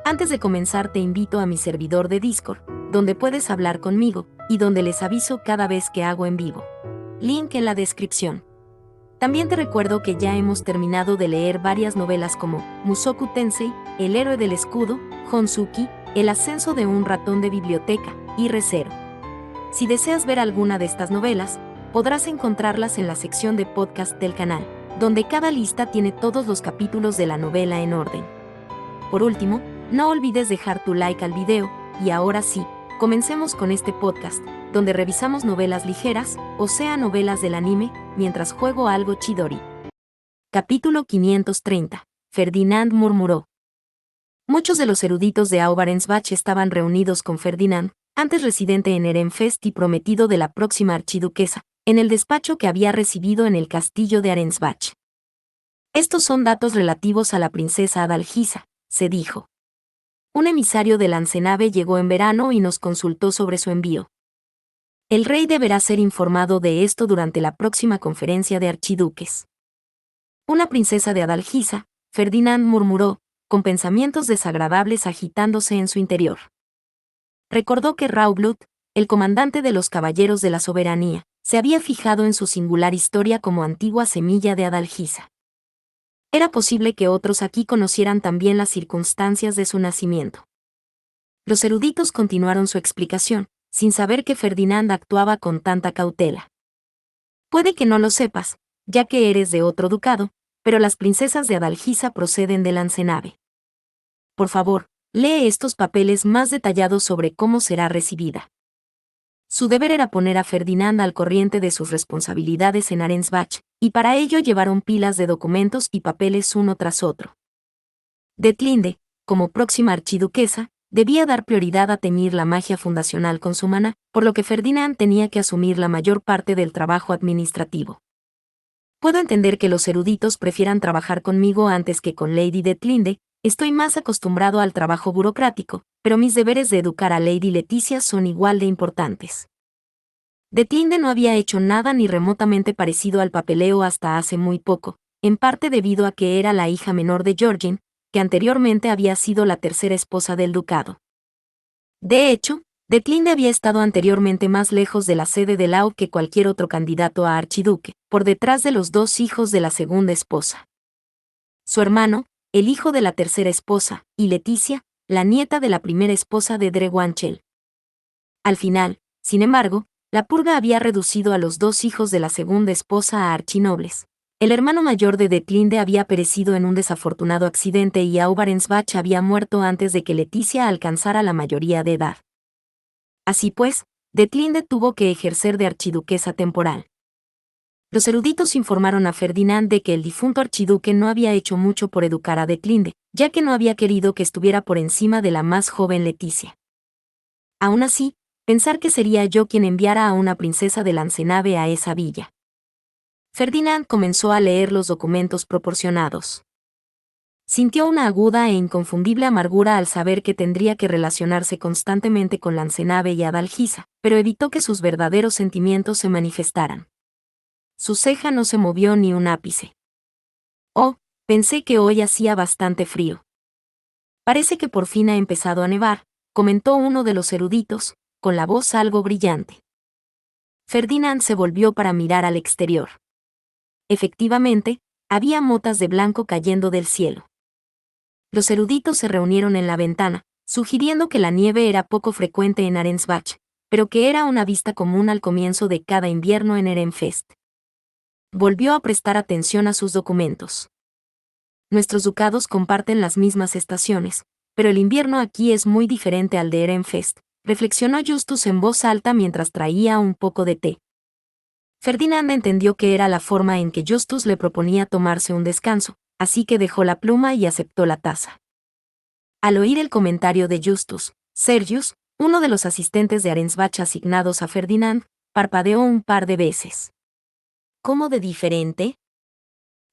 Antes de comenzar te invito a mi servidor de Discord, donde puedes hablar conmigo, y donde les aviso cada vez que hago en vivo. Link en la descripción. También te recuerdo que ya hemos terminado de leer varias novelas como Mushoku Tensei, El héroe del escudo, Honsuki, El ascenso de un ratón de biblioteca, y Re:Zero. Si deseas ver alguna de estas novelas, podrás encontrarlas en la sección de podcast del canal, donde cada lista tiene todos los capítulos de la novela en orden. Por último, no olvides dejar tu like al video, y ahora sí, comencemos con este podcast, donde revisamos novelas ligeras, o sea novelas del anime, mientras juego algo Chidori. Capítulo 530. Ferdinand murmuró. Muchos de los eruditos de Aubarensbach estaban reunidos con Ferdinand, antes residente en Ehrenfest y prometido de la próxima archiduquesa, en el despacho que había recibido en el castillo de Arensbach. Estos son datos relativos a la princesa Adalgisa, se dijo. Un emisario de Lancenave llegó en verano y nos consultó sobre su envío. El rey deberá ser informado de esto durante la próxima conferencia de archiduques. Una princesa de Adalgisa, Ferdinand murmuró, con pensamientos desagradables agitándose en su interior. Recordó que Raublut, el comandante de los Caballeros de la Soberanía, se había fijado en su singular historia como antigua semilla de Adalgisa. Era posible que otros aquí conocieran también las circunstancias de su nacimiento. Los eruditos continuaron su explicación, sin saber que Ferdinand actuaba con tanta cautela. Puede que no lo sepas, ya que eres de otro ducado, pero las princesas de Adalgisa proceden de Lancenave. Por favor, lee estos papeles más detallados sobre cómo será recibida. Su deber era poner a Ferdinand al corriente de sus responsabilidades en Arensbach, y para ello llevaron pilas de documentos y papeles uno tras otro. Detlinde, como próxima archiduquesa, debía dar prioridad a teñir la magia fundacional con su maná, por lo que Ferdinand tenía que asumir la mayor parte del trabajo administrativo. Puedo entender que los eruditos prefieran trabajar conmigo antes que con Lady Detlinde, estoy más acostumbrado al trabajo burocrático, pero mis deberes de educar a Lady Leticia son igual de importantes. Detlinde no había hecho nada ni remotamente parecido al papeleo hasta hace muy poco, en parte debido a que era la hija menor de Georgine, que anteriormente había sido la tercera esposa del ducado. De hecho, Detlinde había estado anteriormente más lejos de la sede de Lau que cualquier otro candidato a archiduque, por detrás de los dos hijos de la segunda esposa. Su hermano, el hijo de la tercera esposa, y Leticia, la nieta de la primera esposa de Drewanchel. Al final, sin embargo, la purga había reducido a los dos hijos de la segunda esposa a archinobles. El hermano mayor de Detlinde había perecido en un desafortunado accidente y Aubarensbach había muerto antes de que Leticia alcanzara la mayoría de edad. Así pues, Detlinde tuvo que ejercer de archiduquesa temporal. Los eruditos informaron a Ferdinand de que el difunto archiduque no había hecho mucho por educar a Detlinde, ya que no había querido que estuviera por encima de la más joven Leticia. Aún así, pensar que sería yo quien enviara a una princesa de Lancenave a esa villa. Ferdinand comenzó a leer los documentos proporcionados. Sintió una aguda e inconfundible amargura al saber que tendría que relacionarse constantemente con Lancenave y Adalgisa, pero evitó que sus verdaderos sentimientos se manifestaran. Su ceja no se movió ni un ápice. Oh, pensé que hoy hacía bastante frío. Parece que por fin ha empezado a nevar, comentó uno de los eruditos, con la voz algo brillante. Ferdinand se volvió para mirar al exterior. Efectivamente, había motas de blanco cayendo del cielo. Los eruditos se reunieron en la ventana, sugiriendo que la nieve era poco frecuente en Arensbach, pero que era una vista común al comienzo de cada invierno en Ehrenfest. Volvió a prestar atención a sus documentos. Nuestros ducados comparten las mismas estaciones, pero el invierno aquí es muy diferente al de Ehrenfest, reflexionó Justus en voz alta mientras traía un poco de té. Ferdinand entendió que era la forma en que Justus le proponía tomarse un descanso, así que dejó la pluma y aceptó la taza. Al oír el comentario de Justus, Sergius, uno de los asistentes de Arensbach asignados a Ferdinand, parpadeó un par de veces. ¿Cómo de diferente?,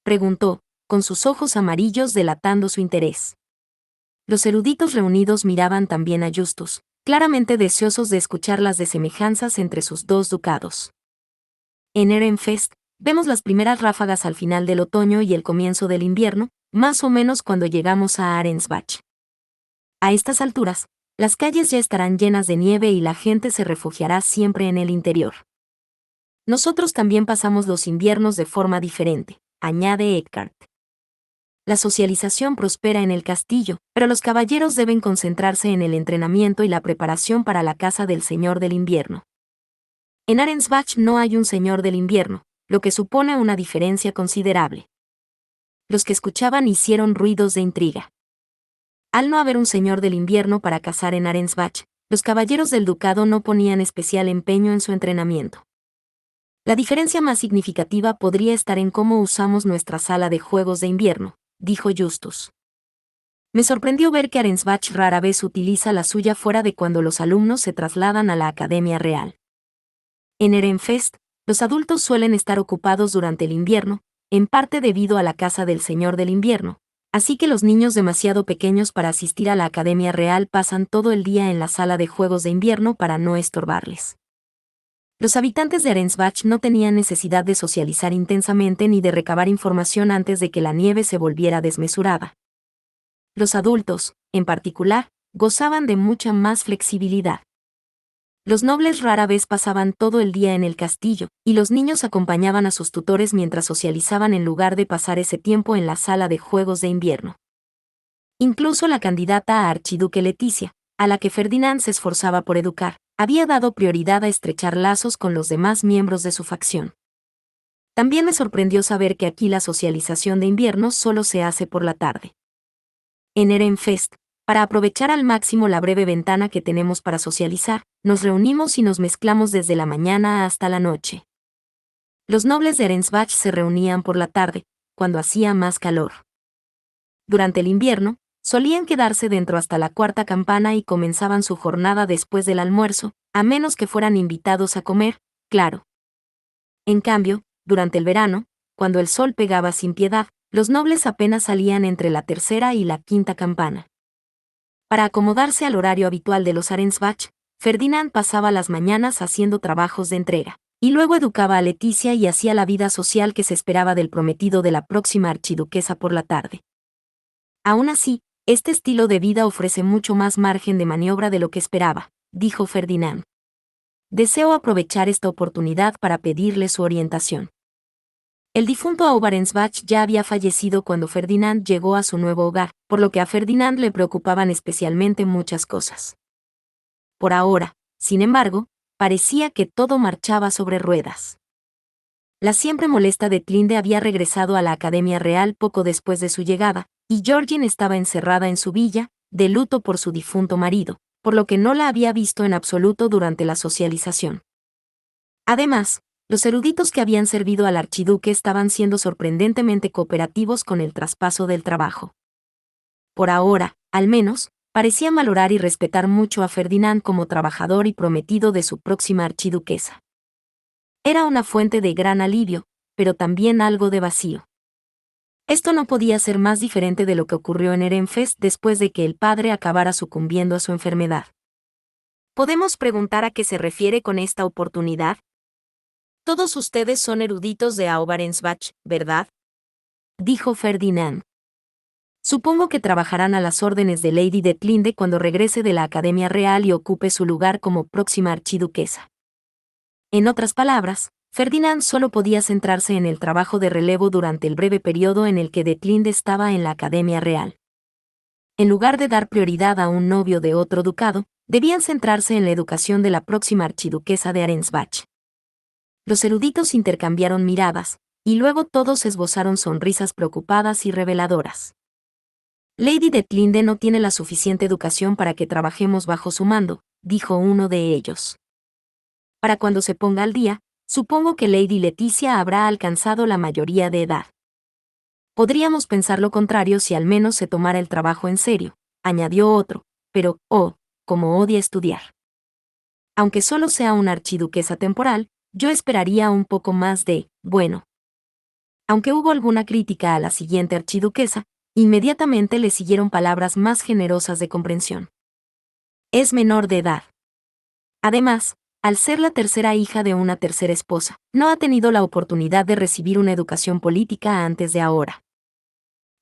preguntó, con sus ojos amarillos delatando su interés. Los eruditos reunidos miraban también a Justus, claramente deseosos de escuchar las desemejanzas entre sus dos ducados. En Ehrenfest, vemos las primeras ráfagas al final del otoño y el comienzo del invierno, más o menos cuando llegamos a Arensbach. A estas alturas, las calles ya estarán llenas de nieve y la gente se refugiará siempre en el interior. Nosotros también pasamos los inviernos de forma diferente, añade Eckhart. La socialización prospera en el castillo, pero los caballeros deben concentrarse en el entrenamiento y la preparación para la casa del Señor del Invierno. En Arensbach no hay un Señor del Invierno, lo que supone una diferencia considerable. Los que escuchaban hicieron ruidos de intriga. Al no haber un Señor del Invierno para cazar en Arensbach, los caballeros del ducado no ponían especial empeño en su entrenamiento. La diferencia más significativa podría estar en cómo usamos nuestra sala de juegos de invierno, dijo Justus. Me sorprendió ver que Arensbach rara vez utiliza la suya fuera de cuando los alumnos se trasladan a la Academia Real. En Ehrenfest, los adultos suelen estar ocupados durante el invierno, en parte debido a la casa del Señor del Invierno, así que los niños demasiado pequeños para asistir a la Academia Real pasan todo el día en la sala de juegos de invierno para no estorbarles. Los habitantes de Arensbach no tenían necesidad de socializar intensamente ni de recabar información antes de que la nieve se volviera desmesurada. Los adultos, en particular, gozaban de mucha más flexibilidad. Los nobles rara vez pasaban todo el día en el castillo, y los niños acompañaban a sus tutores mientras socializaban en lugar de pasar ese tiempo en la sala de juegos de invierno. Incluso la candidata a archiduque Leticia, a la que Ferdinand se esforzaba por educar, había dado prioridad a estrechar lazos con los demás miembros de su facción. También me sorprendió saber que aquí la socialización de invierno solo se hace por la tarde. En Ehrenfest, para aprovechar al máximo la breve ventana que tenemos para socializar, nos reunimos y nos mezclamos desde la mañana hasta la noche. Los nobles de Arensbach se reunían por la tarde, cuando hacía más calor. Durante el invierno, solían quedarse dentro hasta la cuarta campana y comenzaban su jornada después del almuerzo, a menos que fueran invitados a comer, claro. En cambio, durante el verano, cuando el sol pegaba sin piedad, los nobles apenas salían entre la tercera y la quinta campana. Para acomodarse al horario habitual de los Arensbach, Ferdinand pasaba las mañanas haciendo trabajos de entrega, y luego educaba a Leticia y hacía la vida social que se esperaba del prometido de la próxima archiduquesa por la tarde. Aún así, este estilo de vida ofrece mucho más margen de maniobra de lo que esperaba, dijo Ferdinand. Deseo aprovechar esta oportunidad para pedirle su orientación. El difunto Aubarensbach ya había fallecido cuando Ferdinand llegó a su nuevo hogar, por lo que a Ferdinand le preocupaban especialmente muchas cosas. Por ahora, sin embargo, parecía que todo marchaba sobre ruedas. La siempre molesta Detlinde había regresado a la Academia Real poco después de su llegada, y Georgine estaba encerrada en su villa, de luto por su difunto marido, por lo que no la había visto en absoluto durante la socialización. Además, los eruditos que habían servido al archiduque estaban siendo sorprendentemente cooperativos con el traspaso del trabajo. Por ahora, al menos, parecían valorar y respetar mucho a Ferdinand como trabajador y prometido de su próxima archiduquesa. Era una fuente de gran alivio, pero también algo de vacío. Esto no podía ser más diferente de lo que ocurrió en Ehrenfest después de que el padre acabara sucumbiendo a su enfermedad. ¿Podemos preguntar a qué se refiere con esta oportunidad? Todos ustedes son eruditos de Aubarensbach, ¿verdad? Dijo Ferdinand. Supongo que trabajarán a las órdenes de Lady Detlinde cuando regrese de la Academia Real y ocupe su lugar como próxima archiduquesa. En otras palabras, Ferdinand solo podía centrarse en el trabajo de relevo durante el breve periodo en el que Detlinde estaba en la Academia Real. En lugar de dar prioridad a un novio de otro ducado, debían centrarse en la educación de la próxima archiduquesa de Arensbach. Los eruditos intercambiaron miradas, y luego todos esbozaron sonrisas preocupadas y reveladoras. Lady Detlinde no tiene la suficiente educación para que trabajemos bajo su mando, dijo uno de ellos. Para cuando se ponga al día, supongo que Lady Leticia habrá alcanzado la mayoría de edad. Podríamos pensar lo contrario si al menos se tomara el trabajo en serio, añadió otro, pero, como odia estudiar. Aunque solo sea una archiduquesa temporal, yo esperaría un poco más de, bueno. Aunque hubo alguna crítica a la siguiente archiduquesa, inmediatamente le siguieron palabras más generosas de comprensión. Es menor de edad. Además, al ser la tercera hija de una tercera esposa, no ha tenido la oportunidad de recibir una educación política antes de ahora.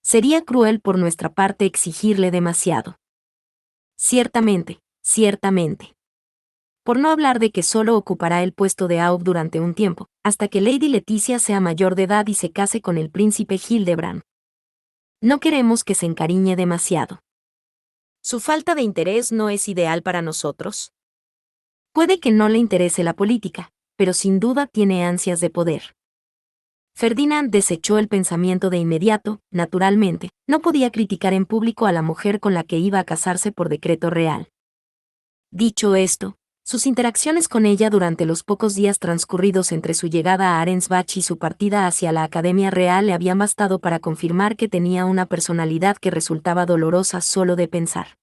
Sería cruel por nuestra parte exigirle demasiado. Ciertamente, ciertamente. Por no hablar de que solo ocupará el puesto de Aub durante un tiempo, hasta que Lady Leticia sea mayor de edad y se case con el príncipe Hildebrand. No queremos que se encariñe demasiado. ¿Su falta de interés no es ideal para nosotros? Puede que no le interese la política, pero sin duda tiene ansias de poder. Ferdinand desechó el pensamiento de inmediato, naturalmente, no podía criticar en público a la mujer con la que iba a casarse por decreto real. Dicho esto, sus interacciones con ella durante los pocos días transcurridos entre su llegada a Arensbach y su partida hacia la Academia Real le habían bastado para confirmar que tenía una personalidad que resultaba dolorosa solo de pensar.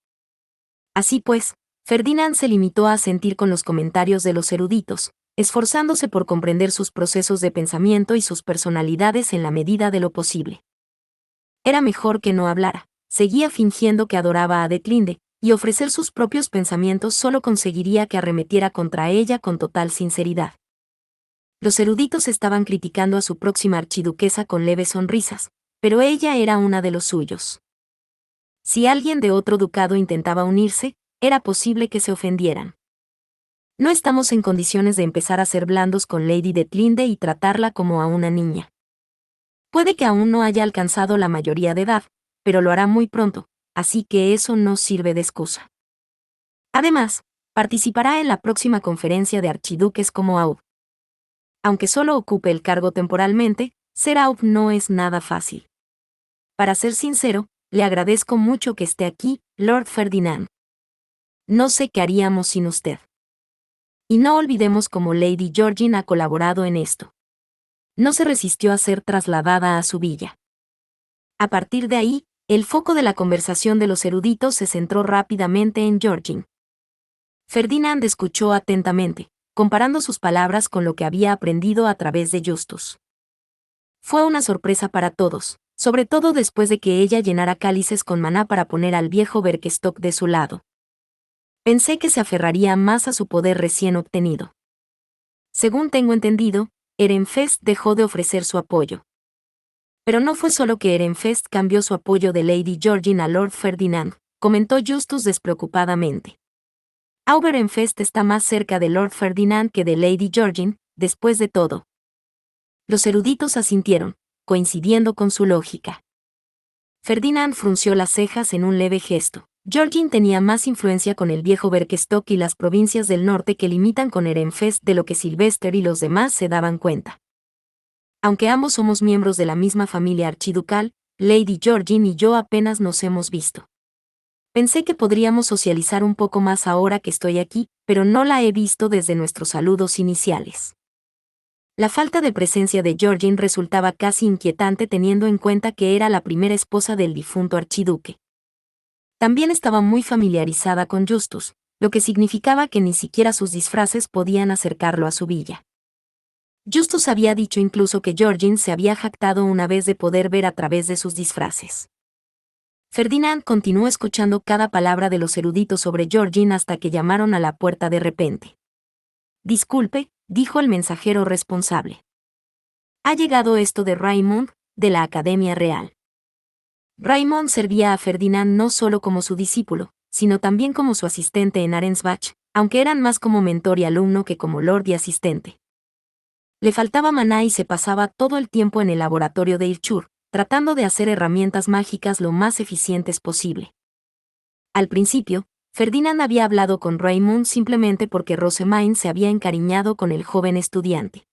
Así pues, Ferdinand se limitó a asentir con los comentarios de los eruditos, esforzándose por comprender sus procesos de pensamiento y sus personalidades en la medida de lo posible. Era mejor que no hablara, seguía fingiendo que adoraba a Detlinde, y ofrecer sus propios pensamientos solo conseguiría que arremetiera contra ella con total sinceridad. Los eruditos estaban criticando a su próxima archiduquesa con leves sonrisas, pero ella era una de los suyos. Si alguien de otro ducado intentaba unirse, era posible que se ofendieran. No estamos en condiciones de empezar a ser blandos con Lady Detlinde y tratarla como a una niña. Puede que aún no haya alcanzado la mayoría de edad, pero lo hará muy pronto, así que eso no sirve de excusa. Además, participará en la próxima conferencia de archiduques como Aub. Aunque solo ocupe el cargo temporalmente, ser Aub no es nada fácil. Para ser sincero, le agradezco mucho que esté aquí, Lord Ferdinand. No sé qué haríamos sin usted. Y no olvidemos cómo Lady Georgina ha colaborado en esto. No se resistió a ser trasladada a su villa. A partir de ahí, el foco de la conversación de los eruditos se centró rápidamente en Georgine. Ferdinand escuchó atentamente, comparando sus palabras con lo que había aprendido a través de Justus. Fue una sorpresa para todos, sobre todo después de que ella llenara cálices con maná para poner al viejo Berkestock de su lado. Pensé que se aferraría más a su poder recién obtenido. Según tengo entendido, Ehrenfest dejó de ofrecer su apoyo. Pero no fue solo que Ehrenfest cambió su apoyo de Lady Georgine a Lord Ferdinand, comentó Justus despreocupadamente. Ehrenfest está más cerca de Lord Ferdinand que de Lady Georgine, después de todo. Los eruditos asintieron, coincidiendo con su lógica. Ferdinand frunció las cejas en un leve gesto. Georgine tenía más influencia con el viejo Berkestock y las provincias del norte que limitan con Ehrenfest de lo que Sylvester y los demás se daban cuenta. Aunque ambos somos miembros de la misma familia archiducal, Lady Georgine y yo apenas nos hemos visto. Pensé que podríamos socializar un poco más ahora que estoy aquí, pero no la he visto desde nuestros saludos iniciales. La falta de presencia de Georgine resultaba casi inquietante teniendo en cuenta que era la primera esposa del difunto archiduque. También estaba muy familiarizada con Justus, lo que significaba que ni siquiera sus disfraces podían acercarlo a su villa. Justus había dicho incluso que Georgine se había jactado una vez de poder ver a través de sus disfraces. Ferdinand continuó escuchando cada palabra de los eruditos sobre Georgine hasta que llamaron a la puerta de repente. Disculpe, dijo el mensajero responsable. Ha llegado esto de Raymond, de la Academia Real. Raymond servía a Ferdinand no solo como su discípulo, sino también como su asistente en Arensbach, aunque eran más como mentor y alumno que como lord y asistente. Le faltaba maná y se pasaba todo el tiempo en el laboratorio de Irchur, tratando de hacer herramientas mágicas lo más eficientes posible. Al principio, Ferdinand había hablado con Raymond simplemente porque Rosemaine se había encariñado con el joven estudiante.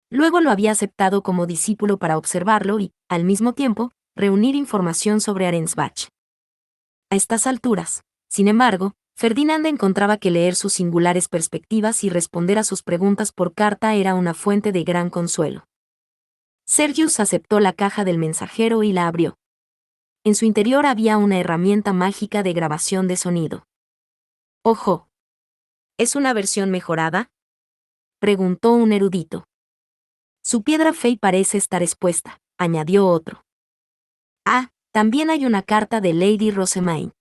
Luego lo había aceptado como discípulo para observarlo y, al mismo tiempo, reunir información sobre Arensbach. A estas alturas, sin embargo, Ferdinand encontraba que leer sus singulares perspectivas y responder a sus preguntas por carta era una fuente de gran consuelo. Sergius aceptó la caja del mensajero y la abrió. En su interior había una herramienta mágica de grabación de sonido. «Ojo. ¿Es una versión mejorada?», preguntó un erudito. «Su piedra fey parece estar expuesta», añadió otro. «Ah, también hay una carta de Lady Rosemaine.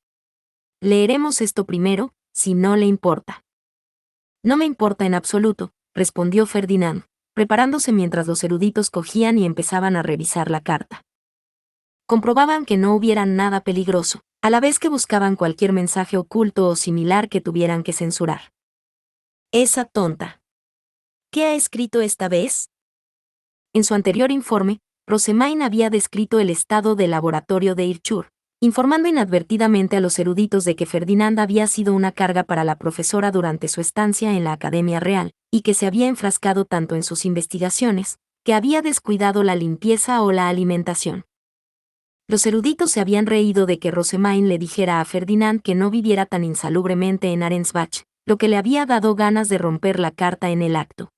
Leeremos esto primero, si no le importa». «No me importa en absoluto», respondió Ferdinand, preparándose mientras los eruditos cogían y empezaban a revisar la carta. comprobaban que no hubiera nada peligroso, a la vez que buscaban cualquier mensaje oculto o similar que tuvieran que censurar. Esa tonta. ¿Qué ha escrito esta vez? En su anterior informe, Rosemain había descrito el estado del laboratorio de Irchur, informando inadvertidamente a los eruditos de que Ferdinand había sido una carga para la profesora durante su estancia en la Academia Real, y que se había enfrascado tanto en sus investigaciones, que había descuidado la limpieza o la alimentación. Los eruditos se habían reído de que Rosemain le dijera a Ferdinand que no viviera tan insalubremente en Arensbach, lo que le había dado ganas de romper la carta en el acto.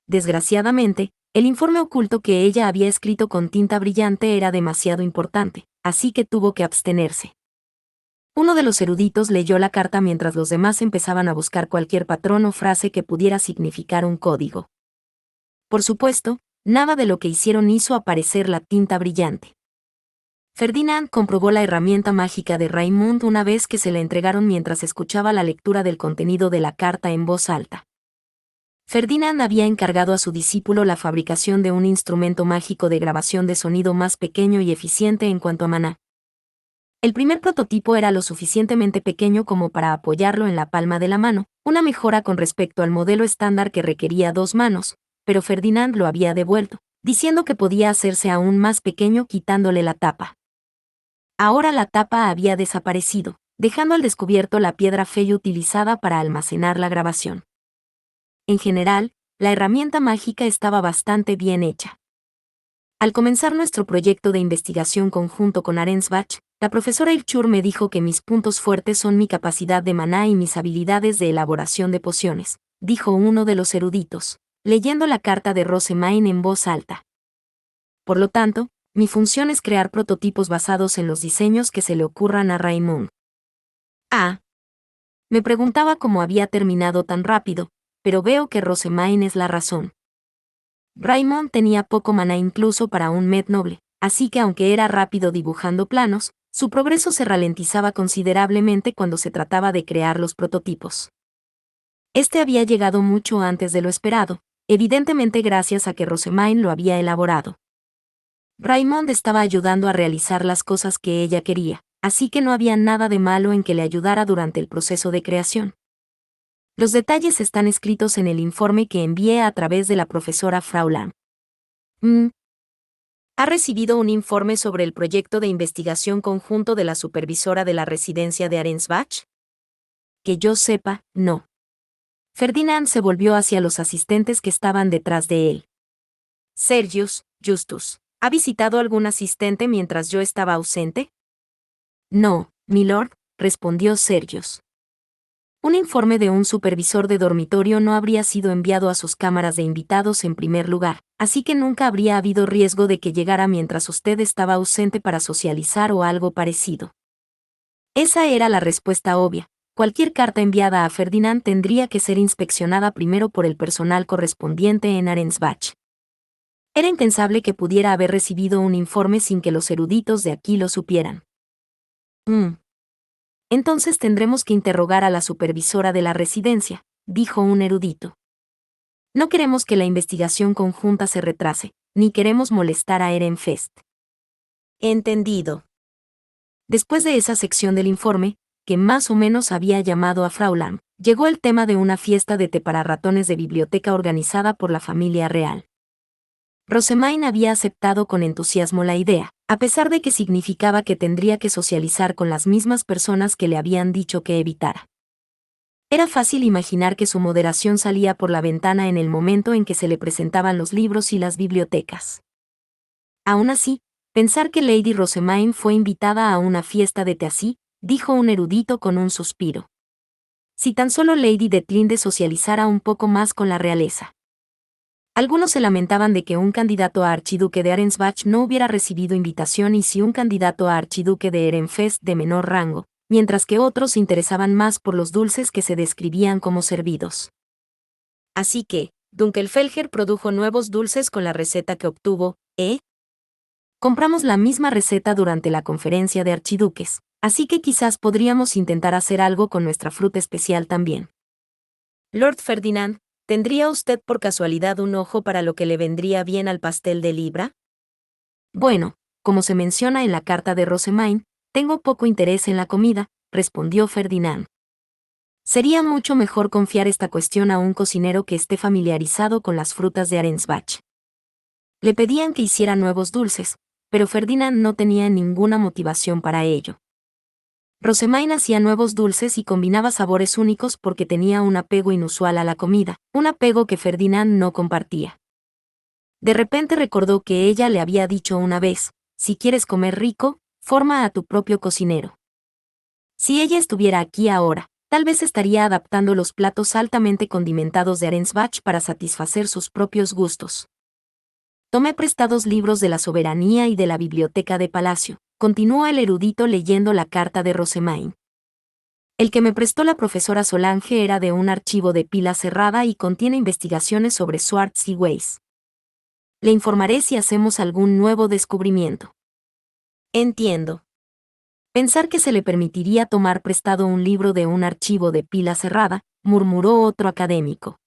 Desgraciadamente, el informe oculto que ella había escrito con tinta brillante era demasiado importante, así que tuvo que abstenerse. Uno de los eruditos leyó la carta mientras los demás empezaban a buscar cualquier patrón o frase que pudiera significar un código. Por supuesto, nada de lo que hicieron hizo aparecer la tinta brillante. Ferdinand comprobó la herramienta mágica de Raymond una vez que se la entregaron mientras escuchaba la lectura del contenido de la carta en voz alta. Ferdinand había encargado a su discípulo la fabricación de un instrumento mágico de grabación de sonido más pequeño y eficiente en cuanto a maná. El primer prototipo era lo suficientemente pequeño como para apoyarlo en la palma de la mano, una mejora con respecto al modelo estándar que requería 2 manos, pero Ferdinand lo había devuelto, diciendo que podía hacerse aún más pequeño quitándole la tapa. Ahora la tapa había desaparecido, dejando al descubierto la piedra Fey utilizada para almacenar la grabación. En general, la herramienta mágica estaba bastante bien hecha. Al comenzar nuestro proyecto de investigación conjunto con Arensbach, la profesora Irchur me dijo que mis puntos fuertes son mi capacidad de maná y mis habilidades de elaboración de pociones, dijo uno de los eruditos, leyendo la carta de Rosemain en voz alta. Por lo tanto, mi función es crear prototipos basados en los diseños que se le ocurran a Raymond. Ah. Me preguntaba cómo había terminado tan rápido, pero veo que Rosemain es la razón. Raymond tenía poco maná incluso para un med noble, así que aunque era rápido dibujando planos, su progreso se ralentizaba considerablemente cuando se trataba de crear los prototipos. Este había llegado mucho antes de lo esperado, evidentemente gracias a que Rosemain lo había elaborado. Raymond estaba ayudando a realizar las cosas que ella quería, así que no había nada de malo en que le ayudara durante el proceso de creación. Los detalles están escritos en el informe que envié a través de la profesora Frau Lam. ¿Ha recibido un informe sobre el proyecto de investigación conjunto de la supervisora de la residencia de Arensbach? Que yo sepa, no. Ferdinand se volvió hacia los asistentes que estaban detrás de él. Sergius, Justus, ¿ha visitado algún asistente mientras yo estaba ausente? No, milord, respondió Sergius. Un informe de un supervisor de dormitorio no habría sido enviado a sus cámaras de invitados en primer lugar, así que nunca habría habido riesgo de que llegara mientras usted estaba ausente para socializar o algo parecido. Esa era la respuesta obvia. Cualquier carta enviada a Ferdinand tendría que ser inspeccionada primero por el personal correspondiente en Arensbach. Era impensable que pudiera haber recibido un informe sin que los eruditos de aquí lo supieran. Entonces tendremos que interrogar a la supervisora de la residencia, dijo un erudito. No queremos que la investigación conjunta se retrase, ni queremos molestar a Ehrenfest. Entendido. Después de esa sección del informe, que más o menos había llamado a Frau Lam, llegó el tema de una fiesta de té para ratones de biblioteca organizada por la familia real. Rosemain había aceptado con entusiasmo la idea, a pesar de que significaba que tendría que socializar con las mismas personas que le habían dicho que evitara. Era fácil imaginar que su moderación salía por la ventana en el momento en que se le presentaban los libros y las bibliotecas. Aún así, pensar que Lady Rosemain fue invitada a una fiesta de té así, dijo un erudito con un suspiro. Si tan solo Lady Detlinde socializara un poco más con la realeza. Algunos se lamentaban de que un candidato a archiduque de Arensbach no hubiera recibido invitación y si un candidato a archiduque de Ehrenfest de menor rango, mientras que otros se interesaban más por los dulces que se describían como servidos. Así que, Dunkelfelger produjo nuevos dulces con la receta que obtuvo, ¿eh? Compramos la misma receta durante la conferencia de archiduques, así que quizás podríamos intentar hacer algo con nuestra fruta especial también. Lord Ferdinand, ¿tendría usted por casualidad un ojo para lo que le vendría bien al pastel de libra? Bueno, como se menciona en la carta de Rossemain, tengo poco interés en la comida, respondió Ferdinand. Sería mucho mejor confiar esta cuestión a un cocinero que esté familiarizado con las frutas de Arensbach. Le pedían que hiciera nuevos dulces, pero Ferdinand no tenía ninguna motivación para ello. Rossemain hacía nuevos dulces y combinaba sabores únicos porque tenía un apego inusual a la comida, un apego que Ferdinand no compartía. De repente recordó que ella le había dicho una vez, si quieres comer rico, forma a tu propio cocinero. Si ella estuviera aquí ahora, tal vez estaría adaptando los platos altamente condimentados de Arensbach para satisfacer sus propios gustos. Tomé prestados libros de la soberanía y de la biblioteca de palacio, continuó el erudito leyendo la carta de Rossemain. El que me prestó la profesora Solange era de un archivo de pila cerrada y contiene investigaciones sobre Swartz y Weiss. Le informaré si hacemos algún nuevo descubrimiento. Entiendo. Pensar que se le permitiría tomar prestado un libro de un archivo de pila cerrada, murmuró otro académico.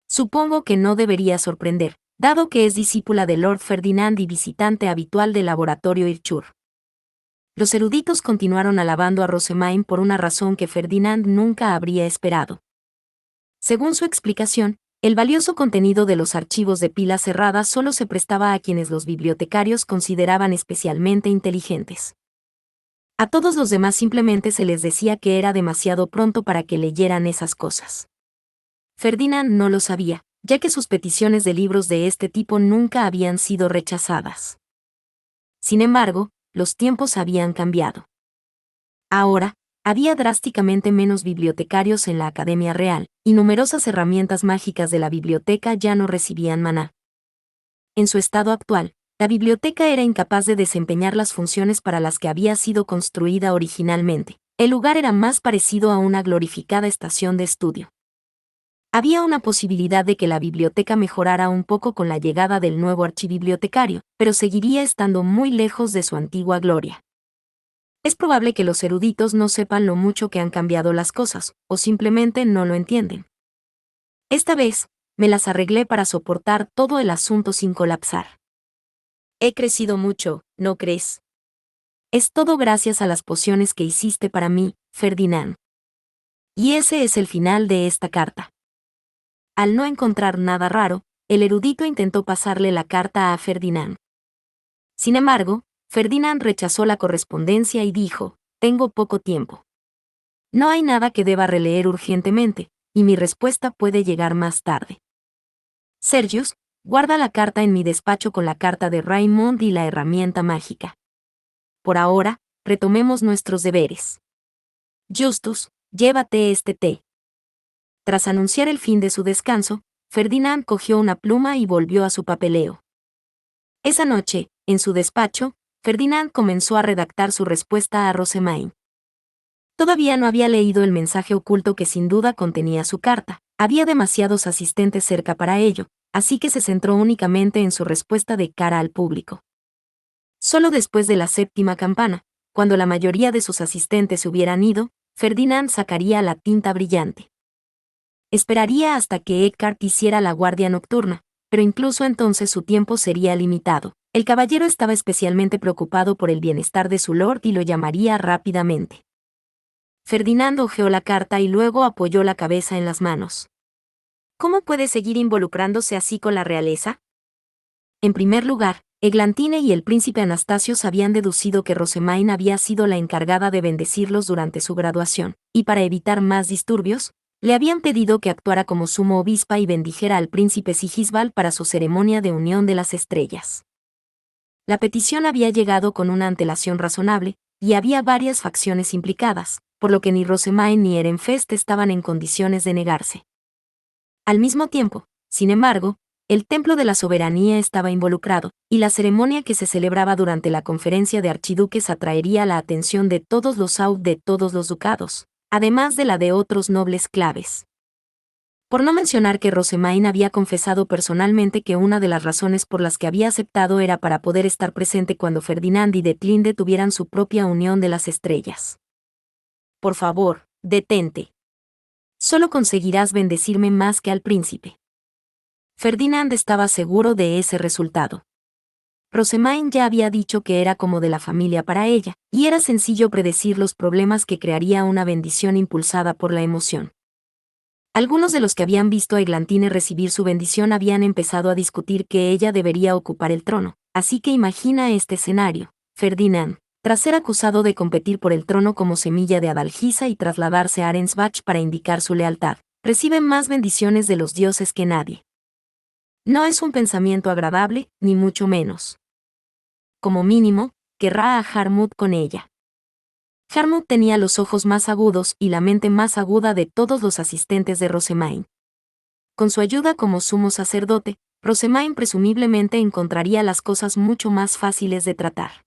Supongo que no debería sorprender, dado que es discípula de Lord Ferdinand y visitante habitual del laboratorio Irchur. Los eruditos continuaron alabando a Rossemain por una razón que Ferdinand nunca habría esperado. Según su explicación, el valioso contenido de los archivos de pila cerrada solo se prestaba a quienes los bibliotecarios consideraban especialmente inteligentes. A todos los demás simplemente se les decía que era demasiado pronto para que leyeran esas cosas. Ferdinand no lo sabía, ya que sus peticiones de libros de este tipo nunca habían sido rechazadas. Sin embargo, los tiempos habían cambiado. Ahora, había drásticamente menos bibliotecarios en la Academia Real, y numerosas herramientas mágicas de la biblioteca ya no recibían maná. En su estado actual, la biblioteca era incapaz de desempeñar las funciones para las que había sido construida originalmente. El lugar era más parecido a una glorificada estación de estudio. Había una posibilidad de que la biblioteca mejorara un poco con la llegada del nuevo archibibliotecario, pero seguiría estando muy lejos de su antigua gloria. Es probable que los eruditos no sepan lo mucho que han cambiado las cosas, o simplemente no lo entienden. Esta vez, me las arreglé para soportar todo el asunto sin colapsar. He crecido mucho, ¿no crees? Es todo gracias a las pociones que hiciste para mí, Ferdinand. Y ese es el final de esta carta. Al no encontrar nada raro, el erudito intentó pasarle la carta a Ferdinand. Sin embargo, Ferdinand rechazó la correspondencia y dijo, tengo poco tiempo. No hay nada que deba releer urgentemente, y mi respuesta puede llegar más tarde. Sergius, guarda la carta en mi despacho con la carta de Raymond y la herramienta mágica. Por ahora, retomemos nuestros deberes. Justus, llévate este té. Tras anunciar el fin de su descanso, Ferdinand cogió una pluma y volvió a su papeleo. Esa noche, en su despacho, Ferdinand comenzó a redactar su respuesta a Rossemain. Todavía no había leído el mensaje oculto que sin duda contenía su carta. Había demasiados asistentes cerca para ello, así que se centró únicamente en su respuesta de cara al público. Solo después de la séptima campana, cuando la mayoría de sus asistentes se hubieran ido, Ferdinand sacaría la tinta brillante. Esperaría hasta que Eckhart hiciera la guardia nocturna, pero incluso entonces su tiempo sería limitado. El caballero estaba especialmente preocupado por el bienestar de su lord y lo llamaría rápidamente. Ferdinand hojeó la carta y luego apoyó la cabeza en las manos. ¿Cómo puede seguir involucrándose así con la realeza? En primer lugar, Eglantine y el príncipe Anastasios habían deducido que Rossemain había sido la encargada de bendecirlos durante su graduación, y para evitar más disturbios, le habían pedido que actuara como sumo obispa y bendijera al príncipe Sigisbald para su ceremonia de unión de las estrellas. La petición había llegado con una antelación razonable, y había varias facciones implicadas, por lo que ni Rossemain ni Ehrenfest estaban en condiciones de negarse. Al mismo tiempo, sin embargo, el Templo de la Soberanía estaba involucrado, y la ceremonia que se celebraba durante la conferencia de archiduques atraería la atención de todos los Aud de todos los ducados, además de la de otros nobles claves. Por no mencionar que Rossemain había confesado personalmente que una de las razones por las que había aceptado era para poder estar presente cuando Ferdinand y Detlinde tuvieran su propia unión de las estrellas. Por favor, detente. Solo conseguirás bendecirme más que al príncipe. Ferdinand estaba seguro de ese resultado. Rosemaine ya había dicho que era como de la familia para ella, y era sencillo predecir los problemas que crearía una bendición impulsada por la emoción. Algunos de los que habían visto a Eglantine recibir su bendición habían empezado a discutir que ella debería ocupar el trono, así que imagina este escenario. Ferdinand, tras ser acusado de competir por el trono como semilla de Adalgisa y trasladarse a Arensbach para indicar su lealtad, recibe más bendiciones de los dioses que nadie. No es un pensamiento agradable, ni mucho menos. Como mínimo, querrá a Harmut con ella. Harmut tenía los ojos más agudos y la mente más aguda de todos los asistentes de Rosemaine. Con su ayuda como sumo sacerdote, Rosemaine presumiblemente encontraría las cosas mucho más fáciles de tratar.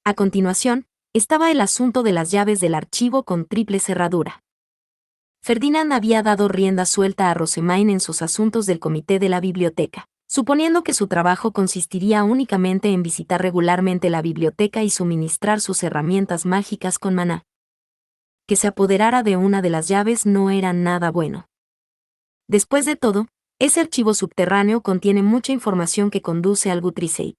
A continuación, estaba el asunto de las llaves del archivo con triple cerradura. Ferdinand había dado rienda suelta a Rosemaine en sus asuntos del comité de la biblioteca, suponiendo que su trabajo consistiría únicamente en visitar regularmente la biblioteca y suministrar sus herramientas mágicas con maná. Que se apoderara de una de las llaves no era nada bueno. Después de todo, ese archivo subterráneo contiene mucha información que conduce al Guthriesaid.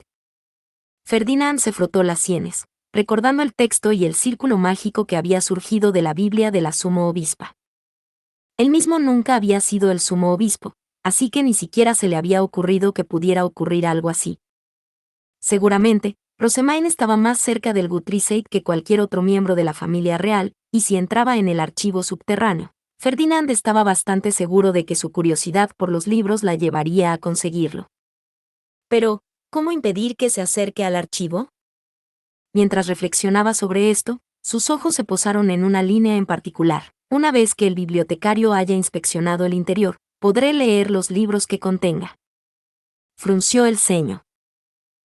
Ferdinand se frotó las sienes, recordando el texto y el círculo mágico que había surgido de la Biblia de la sumo obispa. Él mismo nunca había sido el sumo obispo, así que ni siquiera se le había ocurrido que pudiera ocurrir algo así. Seguramente, Rosemaine estaba más cerca del Guthriesaid que cualquier otro miembro de la familia real, y si entraba en el archivo subterráneo, Ferdinand estaba bastante seguro de que su curiosidad por los libros la llevaría a conseguirlo. Pero, ¿cómo impedir que se acerque al archivo? Mientras reflexionaba sobre esto, sus ojos se posaron en una línea en particular. Una vez que el bibliotecario haya inspeccionado el interior, podré leer los libros que contenga. Frunció el ceño.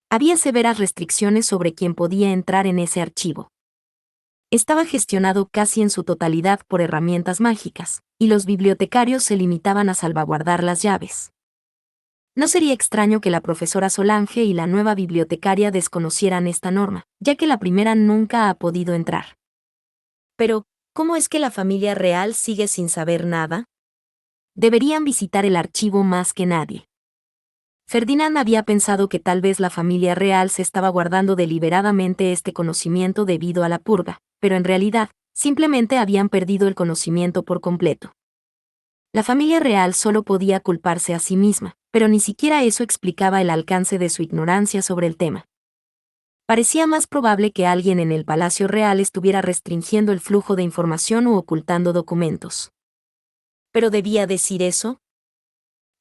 Había severas restricciones sobre quién podía entrar en ese archivo. Estaba gestionado casi en su totalidad por herramientas mágicas, y los bibliotecarios se limitaban a salvaguardar las llaves. No sería extraño que la profesora Solange y la nueva bibliotecaria desconocieran esta norma, ya que la primera nunca ha podido entrar. Pero, ¿cómo es que la familia real sigue sin saber nada? Deberían visitar el archivo más que nadie. Ferdinand había pensado que tal vez la familia real se estaba guardando deliberadamente este conocimiento debido a la purga, pero en realidad, simplemente habían perdido el conocimiento por completo. La familia real solo podía culparse a sí misma, pero ni siquiera eso explicaba el alcance de su ignorancia sobre el tema. Parecía más probable que alguien en el Palacio Real estuviera restringiendo el flujo de información u ocultando documentos. ¿Pero debía decir eso?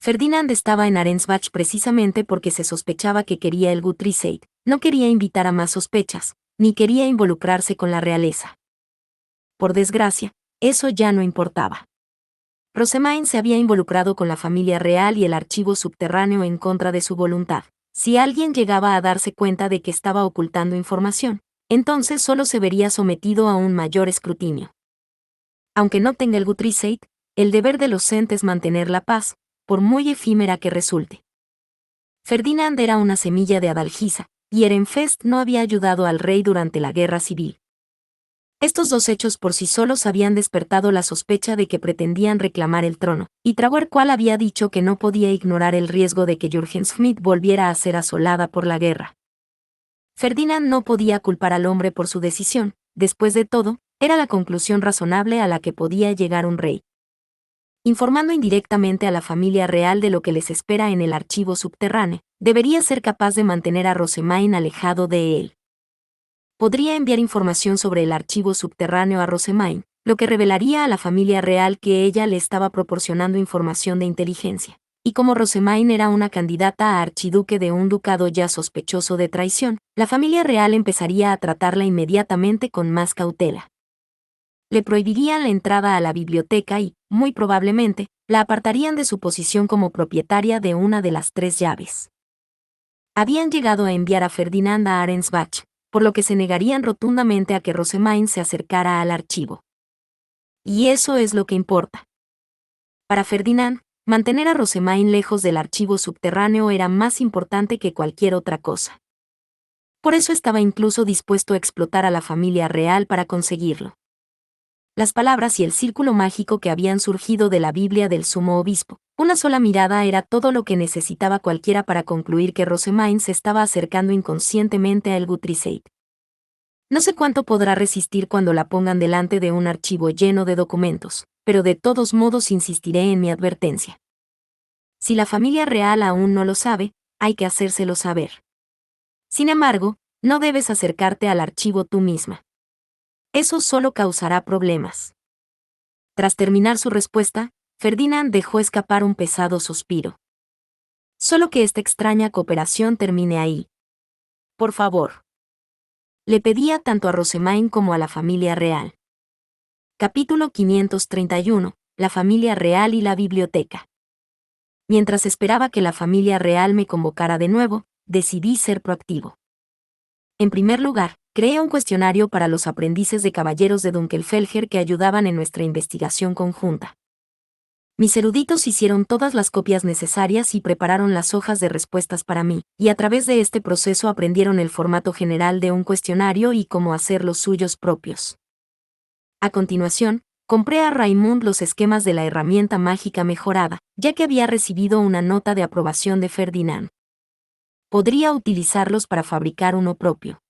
Ferdinand estaba en Arensbach precisamente porque se sospechaba que quería el Guthriesaid, no quería invitar a más sospechas, ni quería involucrarse con la realeza. Por desgracia, eso ya no importaba. Rosemaine se había involucrado con la familia real y el archivo subterráneo en contra de su voluntad. Si alguien llegaba a darse cuenta de que estaba ocultando información, entonces solo se vería sometido a un mayor escrutinio. Aunque no tenga el Guthriesaid, el deber de los Ent es mantener la paz, por muy efímera que resulte. Ferdinand era una semilla de Adalgisa, y Ehrenfest no había ayudado al rey durante la guerra civil. Estos dos hechos por sí solos habían despertado la sospecha de que pretendían reclamar el trono, y Traguercual había dicho que no podía ignorar el riesgo de que Jürgen-Schmidt volviera a ser asolada por la guerra. Ferdinand no podía culpar al hombre por su decisión, después de todo, era la conclusión razonable a la que podía llegar un rey. Informando indirectamente a la familia real de lo que les espera en el archivo subterráneo, debería ser capaz de mantener a Rosemaine alejado de él. Podría enviar información sobre el archivo subterráneo a Rosemaine, lo que revelaría a la familia real que ella le estaba proporcionando información de inteligencia. Y como Rosemaine era una candidata a archiduque de un ducado ya sospechoso de traición, la familia real empezaría a tratarla inmediatamente con más cautela. Le prohibirían la entrada a la biblioteca y, muy probablemente, la apartarían de su posición como propietaria de una de las 3 llaves. Habían llegado a enviar a Ferdinand a Arensbach, por lo que se negarían rotundamente a que Rosemaine se acercara al archivo. Y eso es lo que importa. Para Ferdinand, mantener a Rosemaine lejos del archivo subterráneo era más importante que cualquier otra cosa. Por eso estaba incluso dispuesto a explotar a la familia real para conseguirlo. Las palabras y el círculo mágico que habían surgido de la Biblia del sumo obispo, Una sola mirada era todo lo que necesitaba cualquiera para concluir que Rosamine se estaba acercando inconscientemente a El Gutrisate. No sé cuánto podrá resistir cuando la pongan delante de un archivo lleno de documentos, pero de todos modos insistiré en mi advertencia. Si la familia real aún no lo sabe, hay que hacérselo saber. Sin embargo, no debes acercarte al archivo tú misma. Eso solo causará problemas. Tras terminar su respuesta, Ferdinand dejó escapar un pesado suspiro. Solo que esta extraña cooperación termine ahí. Por favor. Le pedía tanto a Rosamine como a la familia real. Capítulo 531. La familia real y la biblioteca. Mientras esperaba que la familia real me convocara de nuevo, decidí ser proactivo. En primer lugar, creé un cuestionario para los aprendices de caballeros de Dunkelfelger que ayudaban en nuestra investigación conjunta. Mis eruditos hicieron todas las copias necesarias y prepararon las hojas de respuestas para mí, y a través de este proceso aprendieron el formato general de un cuestionario y cómo hacer los suyos propios. A continuación, compré a Raymond los esquemas de la herramienta mágica mejorada, ya que había recibido una nota de aprobación de Ferdinand. Podría utilizarlos para fabricar uno propio.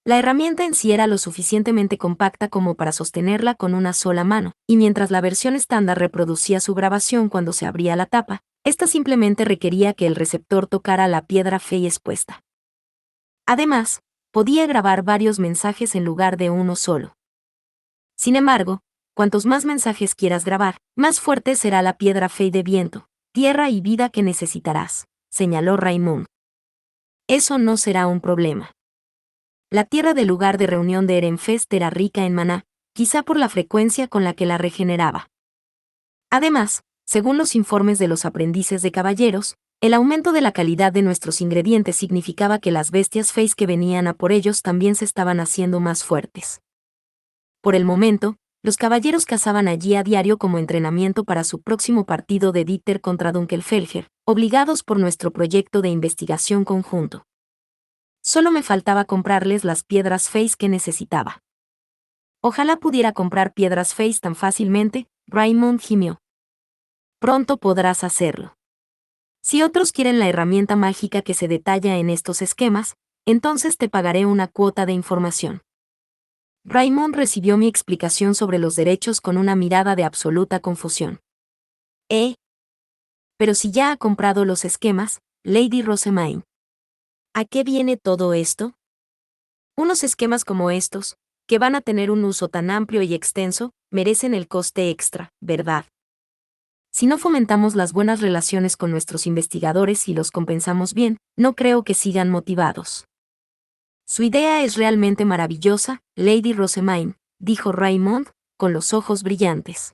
La herramienta en sí era lo suficientemente compacta como para sostenerla con una sola mano, y mientras la versión estándar reproducía su grabación cuando se abría la tapa, esta simplemente requería que el receptor tocara la piedra Fey expuesta. Además, podía grabar varios mensajes en lugar de uno solo. Sin embargo, cuantos más mensajes quieras grabar, más fuerte será la piedra Fey de viento, tierra y vida que necesitarás, señaló Raymond. Eso no será un problema. La tierra del lugar de reunión de Erenfest era rica en maná, quizá por la frecuencia con la que la regeneraba. Además, según los informes de los aprendices de caballeros, el aumento de la calidad de nuestros ingredientes significaba que las bestias Feys que venían a por ellos también se estaban haciendo más fuertes. Por el momento, los caballeros cazaban allí a diario como entrenamiento para su próximo partido de Dieter contra Dunkelfelger, obligados por nuestro proyecto de investigación conjunto. Solo me faltaba comprarles las piedras Feys que necesitaba. Ojalá pudiera comprar piedras Feys tan fácilmente, Raymond gimió. Pronto podrás hacerlo. Si otros quieren la herramienta mágica que se detalla en estos esquemas, entonces te pagaré una cuota de información. Raymond recibió mi explicación sobre los derechos con una mirada de absoluta confusión. Pero si ya ha comprado los esquemas, Lady Rosamine. ¿A qué viene todo esto? Unos esquemas como estos, que van a tener un uso tan amplio y extenso, merecen el coste extra, ¿verdad? Si no fomentamos las buenas relaciones con nuestros investigadores y los compensamos bien, no creo que sigan motivados. Su idea es realmente maravillosa, Lady Rosamine, dijo Raymond, con los ojos brillantes.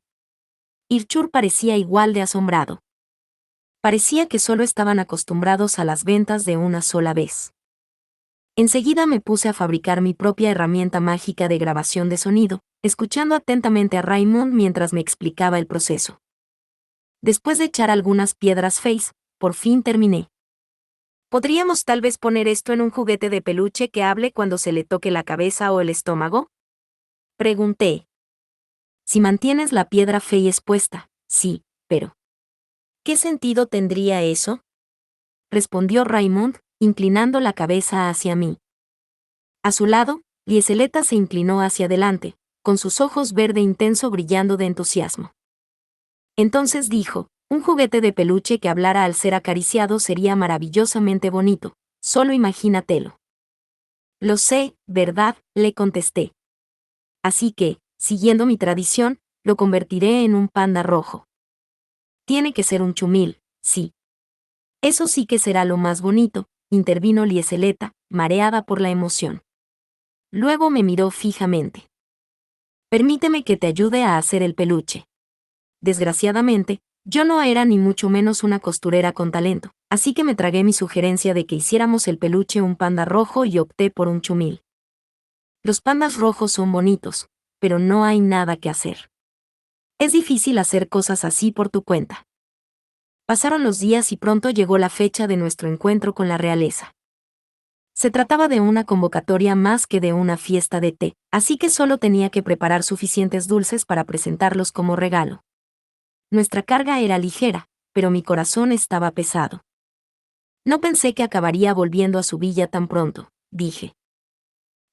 Irchur parecía igual de asombrado. Parecía que solo estaban acostumbrados a las ventas de una sola vez. Enseguida me puse a fabricar mi propia herramienta mágica de grabación de sonido, escuchando atentamente a Raymond mientras me explicaba el proceso. Después de echar algunas piedras Feys, por fin terminé. ¿Podríamos tal vez poner esto en un juguete de peluche que hable cuando se le toque la cabeza o el estómago? Pregunté. Si mantienes la piedra Fey expuesta, sí, pero ¿qué sentido tendría eso? Respondió Raymond, inclinando la cabeza hacia mí. A su lado, Lieseleta se inclinó hacia adelante, con sus ojos verde intenso brillando de entusiasmo. Entonces dijo, un juguete de peluche que hablara al ser acariciado sería maravillosamente bonito, solo imagínatelo. Lo sé, ¿verdad?, le contesté. Así que, siguiendo mi tradición, lo convertiré en un panda rojo. Tiene que ser un chumil, sí. Eso sí que será lo más bonito, intervino Lieseleta, mareada por la emoción. Luego me miró fijamente. Permíteme que te ayude a hacer el peluche. Desgraciadamente, yo no era ni mucho menos una costurera con talento, así que me tragué mi sugerencia de que hiciéramos el peluche un panda rojo y opté por un chumil. Los pandas rojos son bonitos, pero no hay nada que hacer. Es difícil hacer cosas así por tu cuenta. Pasaron los días y pronto llegó la fecha de nuestro encuentro con la realeza. Se trataba de una convocatoria más que de una fiesta de té, así que solo tenía que preparar suficientes dulces para presentarlos como regalo. Nuestra carga era ligera, pero mi corazón estaba pesado. No pensé que acabaría volviendo a su villa tan pronto, dije.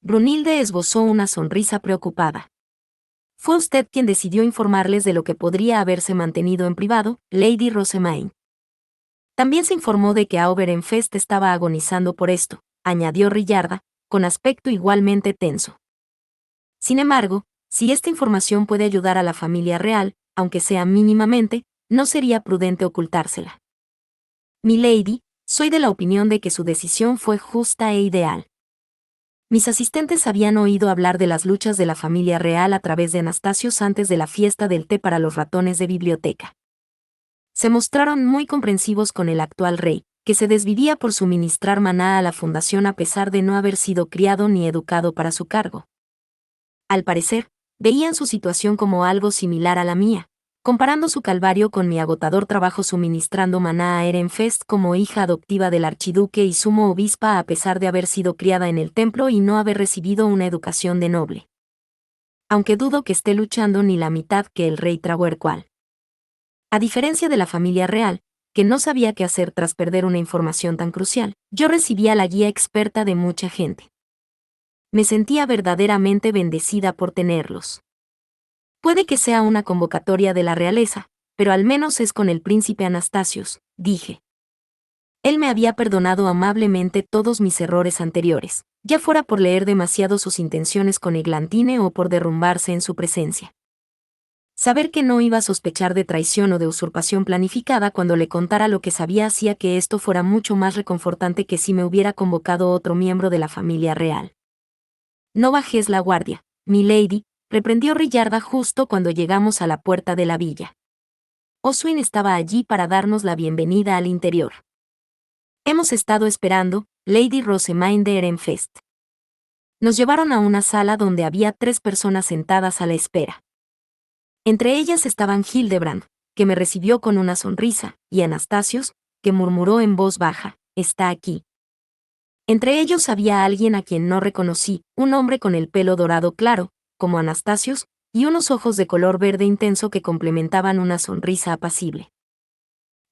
Brunilde esbozó una sonrisa preocupada. Fue usted quien decidió informarles de lo que podría haberse mantenido en privado, Lady Rosemaine. También se informó de que Auberenfest estaba agonizando por esto, añadió Rillarda, con aspecto igualmente tenso. Sin embargo, si esta información puede ayudar a la familia real, aunque sea mínimamente, no sería prudente ocultársela. Milady, soy de la opinión de que su decisión fue justa e ideal. Mis asistentes habían oído hablar de las luchas de la familia real a través de Anastasios antes de la fiesta del té para los ratones de biblioteca. Se mostraron muy comprensivos con el actual rey, que se desvivía por suministrar maná a la fundación a pesar de no haber sido criado ni educado para su cargo. Al parecer, veían su situación como algo similar a la mía, comparando su calvario con mi agotador trabajo suministrando maná a Ehrenfest como hija adoptiva del archiduque y sumo obispa a pesar de haber sido criada en el templo y no haber recibido una educación de noble. Aunque dudo que esté luchando ni la mitad que el rey Trahuercual. A diferencia de la familia real, que no sabía qué hacer tras perder una información tan crucial, yo recibía la guía experta de mucha gente. Me sentía verdaderamente bendecida por tenerlos. Puede que sea una convocatoria de la realeza, pero al menos es con el príncipe Anastasios, dije. Él me había perdonado amablemente todos mis errores anteriores, ya fuera por leer demasiado sus intenciones con Eglantine o por derrumbarse en su presencia. Saber que no iba a sospechar de traición o de usurpación planificada cuando le contara lo que sabía hacía que esto fuera mucho más reconfortante que si me hubiera convocado otro miembro de la familia real. No bajes la guardia, milady, reprendió Rillarda justo cuando llegamos a la puerta de la villa. Oswin estaba allí para darnos la bienvenida al interior. Hemos estado esperando, Lady Rosemaine de Ehrenfest. Nos llevaron a una sala donde había 3 personas sentadas a la espera. Entre ellas estaban Hildebrand, que me recibió con una sonrisa, y Anastasios, que murmuró en voz baja, está aquí. Entre ellos había alguien a quien no reconocí, un hombre con el pelo dorado claro, como Anastasios, y unos ojos de color verde intenso que complementaban una sonrisa apacible.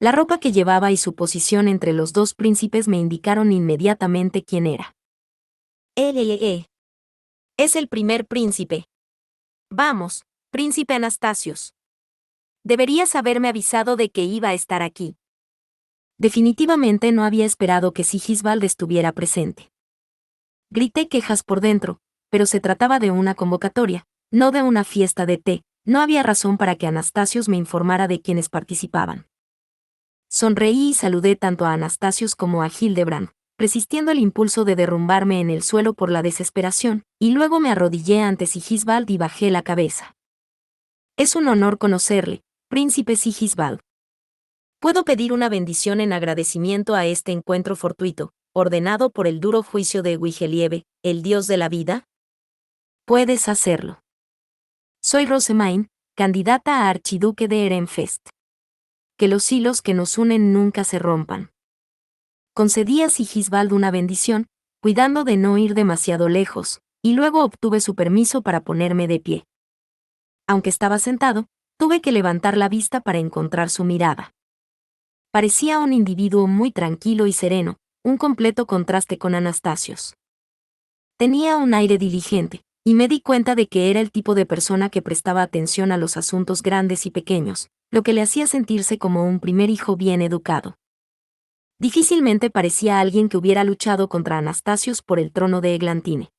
La ropa que llevaba y su posición entre los dos príncipes me indicaron inmediatamente quién era. Es el primer príncipe. Vamos, príncipe Anastasios. Deberías haberme avisado de que iba a estar aquí. Definitivamente no había esperado que Sigisbald estuviera presente. Grité quejas por dentro, pero se trataba de una convocatoria, no de una fiesta de té, no había razón para que Anastasios me informara de quienes participaban. Sonreí y saludé tanto a Anastasios como a Hildebrand, resistiendo el impulso de derrumbarme en el suelo por la desesperación, y luego me arrodillé ante Sigisbald y bajé la cabeza. Es un honor conocerle, príncipe Sigisbald. ¿Puedo pedir una bendición en agradecimiento a este encuentro fortuito, ordenado por el duro juicio de Wigelieve, el dios de la vida? Puedes hacerlo. Soy Rosemaine, candidata a archiduque de Ehrenfest. Que los hilos que nos unen nunca se rompan. Concedí a Sigisbald una bendición, cuidando de no ir demasiado lejos, y luego obtuve su permiso para ponerme de pie. Aunque estaba sentado, tuve que levantar la vista para encontrar su mirada. Parecía un individuo muy tranquilo y sereno, un completo contraste con Anastasios. Tenía un aire diligente, y me di cuenta de que era el tipo de persona que prestaba atención a los asuntos grandes y pequeños, lo que le hacía sentirse como un primer hijo bien educado. Difícilmente parecía alguien que hubiera luchado contra Anastasios por el trono de Eglantine.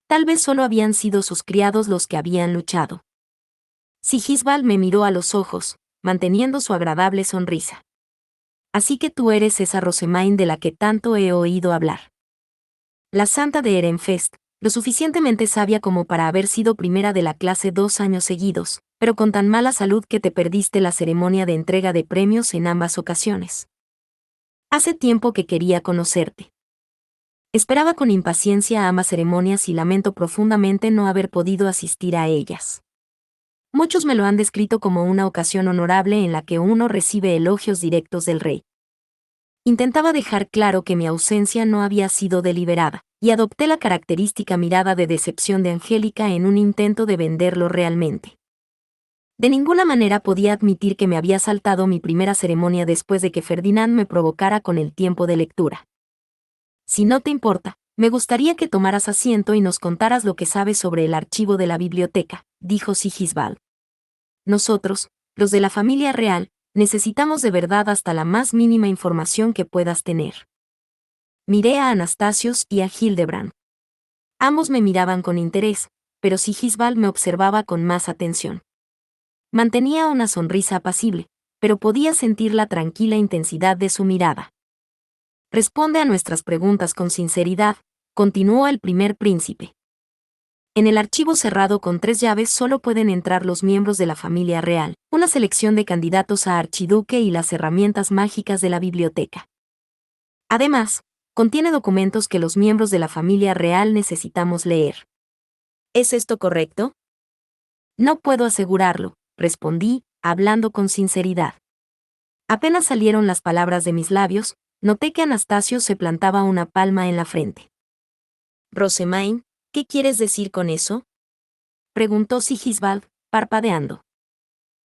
Tal vez solo habían sido sus criados los que habían luchado. Sigisbald me miró a los ojos, manteniendo su agradable sonrisa. Así que tú eres esa Rosemaine de la que tanto he oído hablar. La santa de Ehrenfest, lo suficientemente sabia como para haber sido primera de la clase 2 años seguidos, pero con tan mala salud que te perdiste la ceremonia de entrega de premios en ambas ocasiones. Hace tiempo que quería conocerte. Esperaba con impaciencia ambas ceremonias y lamento profundamente no haber podido asistir a ellas. Muchos me lo han descrito como una ocasión honorable en la que uno recibe elogios directos del rey. Intentaba dejar claro que mi ausencia no había sido deliberada, y adopté la característica mirada de decepción de Angélica en un intento de venderlo realmente. De ninguna manera podía admitir que me había saltado mi primera ceremonia después de que Ferdinand me provocara con el tiempo de lectura. Si no te importa, me gustaría que tomaras asiento y nos contaras lo que sabes sobre el archivo de la biblioteca, dijo Sigisbald. Nosotros, los de la familia real, necesitamos de verdad hasta la más mínima información que puedas tener. Miré a Anastasios y a Hildebrand. Ambos me miraban con interés, pero Sigisbald me observaba con más atención. Mantenía una sonrisa apacible, pero podía sentir la tranquila intensidad de su mirada. Responde a nuestras preguntas con sinceridad, continuó el primer príncipe. En el archivo cerrado con 3 llaves solo pueden entrar los miembros de la familia real, una selección de candidatos a archiduque y las herramientas mágicas de la biblioteca. Además, contiene documentos que los miembros de la familia real necesitamos leer. ¿Es esto correcto? No puedo asegurarlo, respondí, hablando con sinceridad. Apenas salieron las palabras de mis labios, noté que Anastasio se plantaba una palma en la frente. Rosemain, ¿qué quieres decir con eso? Preguntó Sigisbald, parpadeando.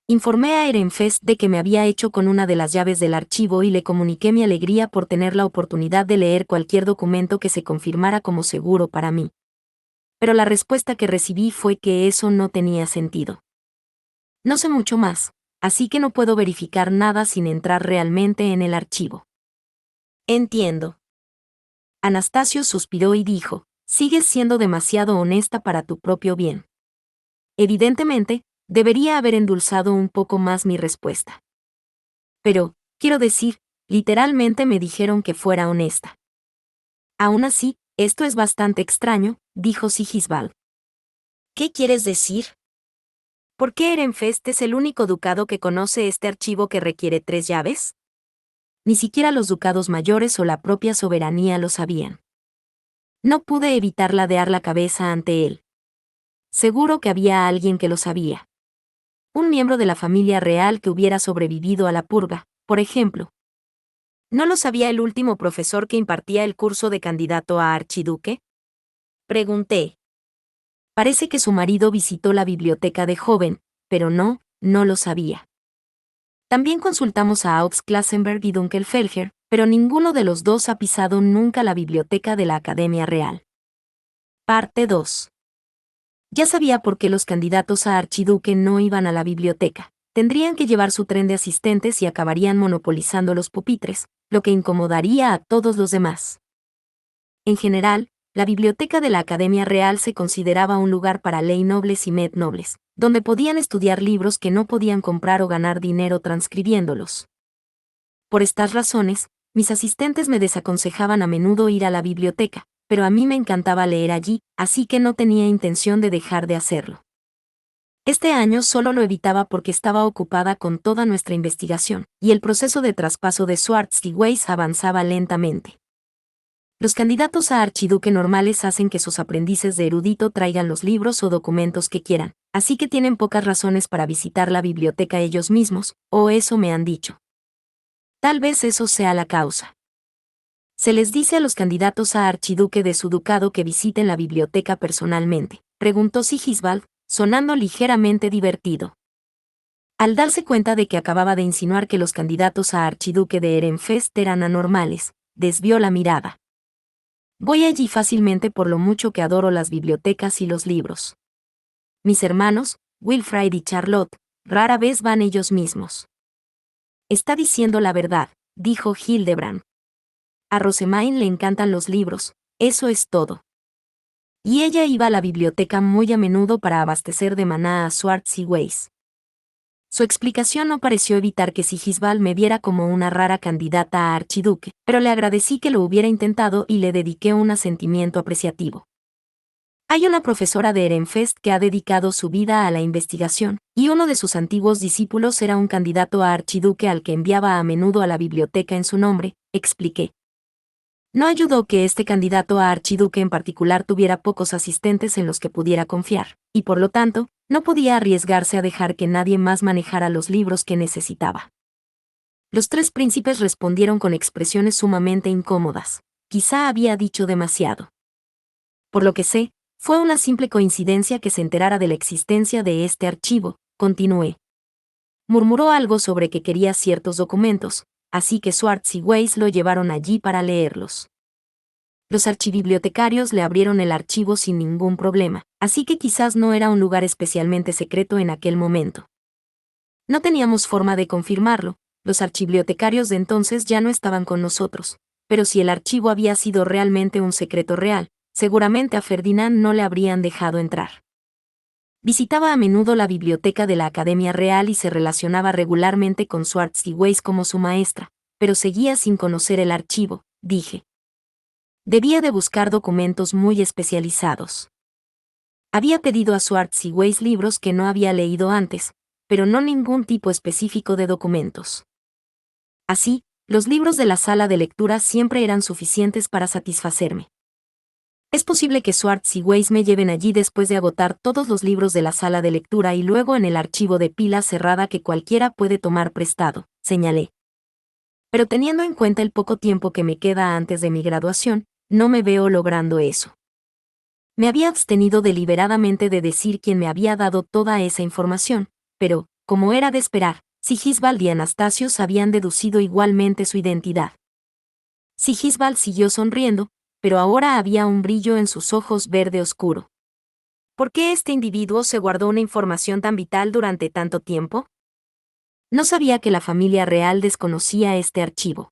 Informé a Ehrenfest de que me había hecho con una de las llaves del archivo y le comuniqué mi alegría por tener la oportunidad de leer cualquier documento que se confirmara como seguro para mí. Pero la respuesta que recibí fue que eso no tenía sentido. No sé mucho más, así que no puedo verificar nada sin entrar realmente en el archivo. Entiendo. Anastasio suspiró y dijo, sigues siendo demasiado honesta para tu propio bien. Evidentemente, debería haber endulzado un poco más mi respuesta. Pero, quiero decir, literalmente me dijeron que fuera honesta. Aún así, esto es bastante extraño, dijo Sigisbald. ¿Qué quieres decir? ¿Por qué Ehrenfest es el único ducado que conoce este archivo que requiere 3 llaves? Ni siquiera los ducados mayores o la propia soberanía lo sabían. No pude evitar ladear la cabeza ante él. Seguro que había alguien que lo sabía. Un miembro de la familia real que hubiera sobrevivido a la purga, por ejemplo. ¿No lo sabía el último profesor que impartía el curso de candidato a archiduque? Pregunté. Parece que su marido visitó la biblioteca de joven, pero no lo sabía. También consultamos a August Klassenberg y Dunkelfelger, pero ninguno de los dos ha pisado nunca la biblioteca de la Academia Real. Parte 2. Ya sabía por qué los candidatos a archiduque no iban a la biblioteca. Tendrían que llevar su tren de asistentes y acabarían monopolizando los pupitres, lo que incomodaría a todos los demás. En general, la biblioteca de la Academia Real se consideraba un lugar para ley nobles y med nobles, donde podían estudiar libros que no podían comprar o ganar dinero transcribiéndolos. Por estas razones, mis asistentes me desaconsejaban a menudo ir a la biblioteca, pero a mí me encantaba leer allí, así que no tenía intención de dejar de hacerlo. Este año solo lo evitaba porque estaba ocupada con toda nuestra investigación, y el proceso de traspaso de Schwartz y Weiss avanzaba lentamente. Los candidatos a archiduque normales hacen que sus aprendices de erudito traigan los libros o documentos que quieran, así que tienen pocas razones para visitar la biblioteca ellos mismos, o eso me han dicho. Tal vez eso sea la causa. Se les dice a los candidatos a archiduque de su ducado que visiten la biblioteca personalmente, preguntó Sigisbald, sonando ligeramente divertido. Al darse cuenta de que acababa de insinuar que los candidatos a archiduque de Ehrenfest eran anormales, desvió la mirada. Voy allí fácilmente por lo mucho que adoro las bibliotecas y los libros. Mis hermanos, Wilfrid y Charlotte, rara vez van ellos mismos. Está diciendo la verdad, dijo Hildebrand. A Rosemain le encantan los libros, eso es todo. Y ella iba a la biblioteca muy a menudo para abastecer de maná a Schwartz y Weiss. Su explicación no pareció evitar que Sigisbald me viera como una rara candidata a archiduque, pero le agradecí que lo hubiera intentado y le dediqué un asentimiento apreciativo. Hay una profesora de Ehrenfest que ha dedicado su vida a la investigación, y uno de sus antiguos discípulos era un candidato a archiduque al que enviaba a menudo a la biblioteca en su nombre, expliqué. No ayudó que este candidato a archiduque en particular tuviera pocos asistentes en los que pudiera confiar, y por lo tanto, no podía arriesgarse a dejar que nadie más manejara los libros que necesitaba. Los 3 príncipes respondieron con expresiones sumamente incómodas. Quizá había dicho demasiado. Por lo que sé, fue una simple coincidencia que se enterara de la existencia de este archivo, continué. Murmuró algo sobre que quería ciertos documentos, así que Swartz y Weiss lo llevaron allí para leerlos. Los archibibliotecarios le abrieron el archivo sin ningún problema, así que quizás no era un lugar especialmente secreto en aquel momento. No teníamos forma de confirmarlo, los archibibliotecarios de entonces ya no estaban con nosotros, pero si el archivo había sido realmente un secreto real, seguramente a Ferdinand no le habrían dejado entrar. Visitaba a menudo la biblioteca de la Academia Real y se relacionaba regularmente con Swartz y Weiss como su maestra, pero seguía sin conocer el archivo, dije. Debía de buscar documentos muy especializados. Había pedido a Swartz y Weiss libros que no había leído antes, pero no ningún tipo específico de documentos. Así, los libros de la sala de lectura siempre eran suficientes para satisfacerme. Es posible que Swartz y Weiss me lleven allí después de agotar todos los libros de la sala de lectura y luego en el archivo de pila cerrada que cualquiera puede tomar prestado, señalé. Pero teniendo en cuenta el poco tiempo que me queda antes de mi graduación, no me veo logrando eso. Me había abstenido deliberadamente de decir quién me había dado toda esa información, pero, como era de esperar, Sigisbald y Anastasios habían deducido igualmente su identidad. Sigisbald siguió sonriendo, pero ahora había un brillo en sus ojos verde oscuro. ¿Por qué este individuo se guardó una información tan vital durante tanto tiempo? No sabía que la familia real desconocía este archivo.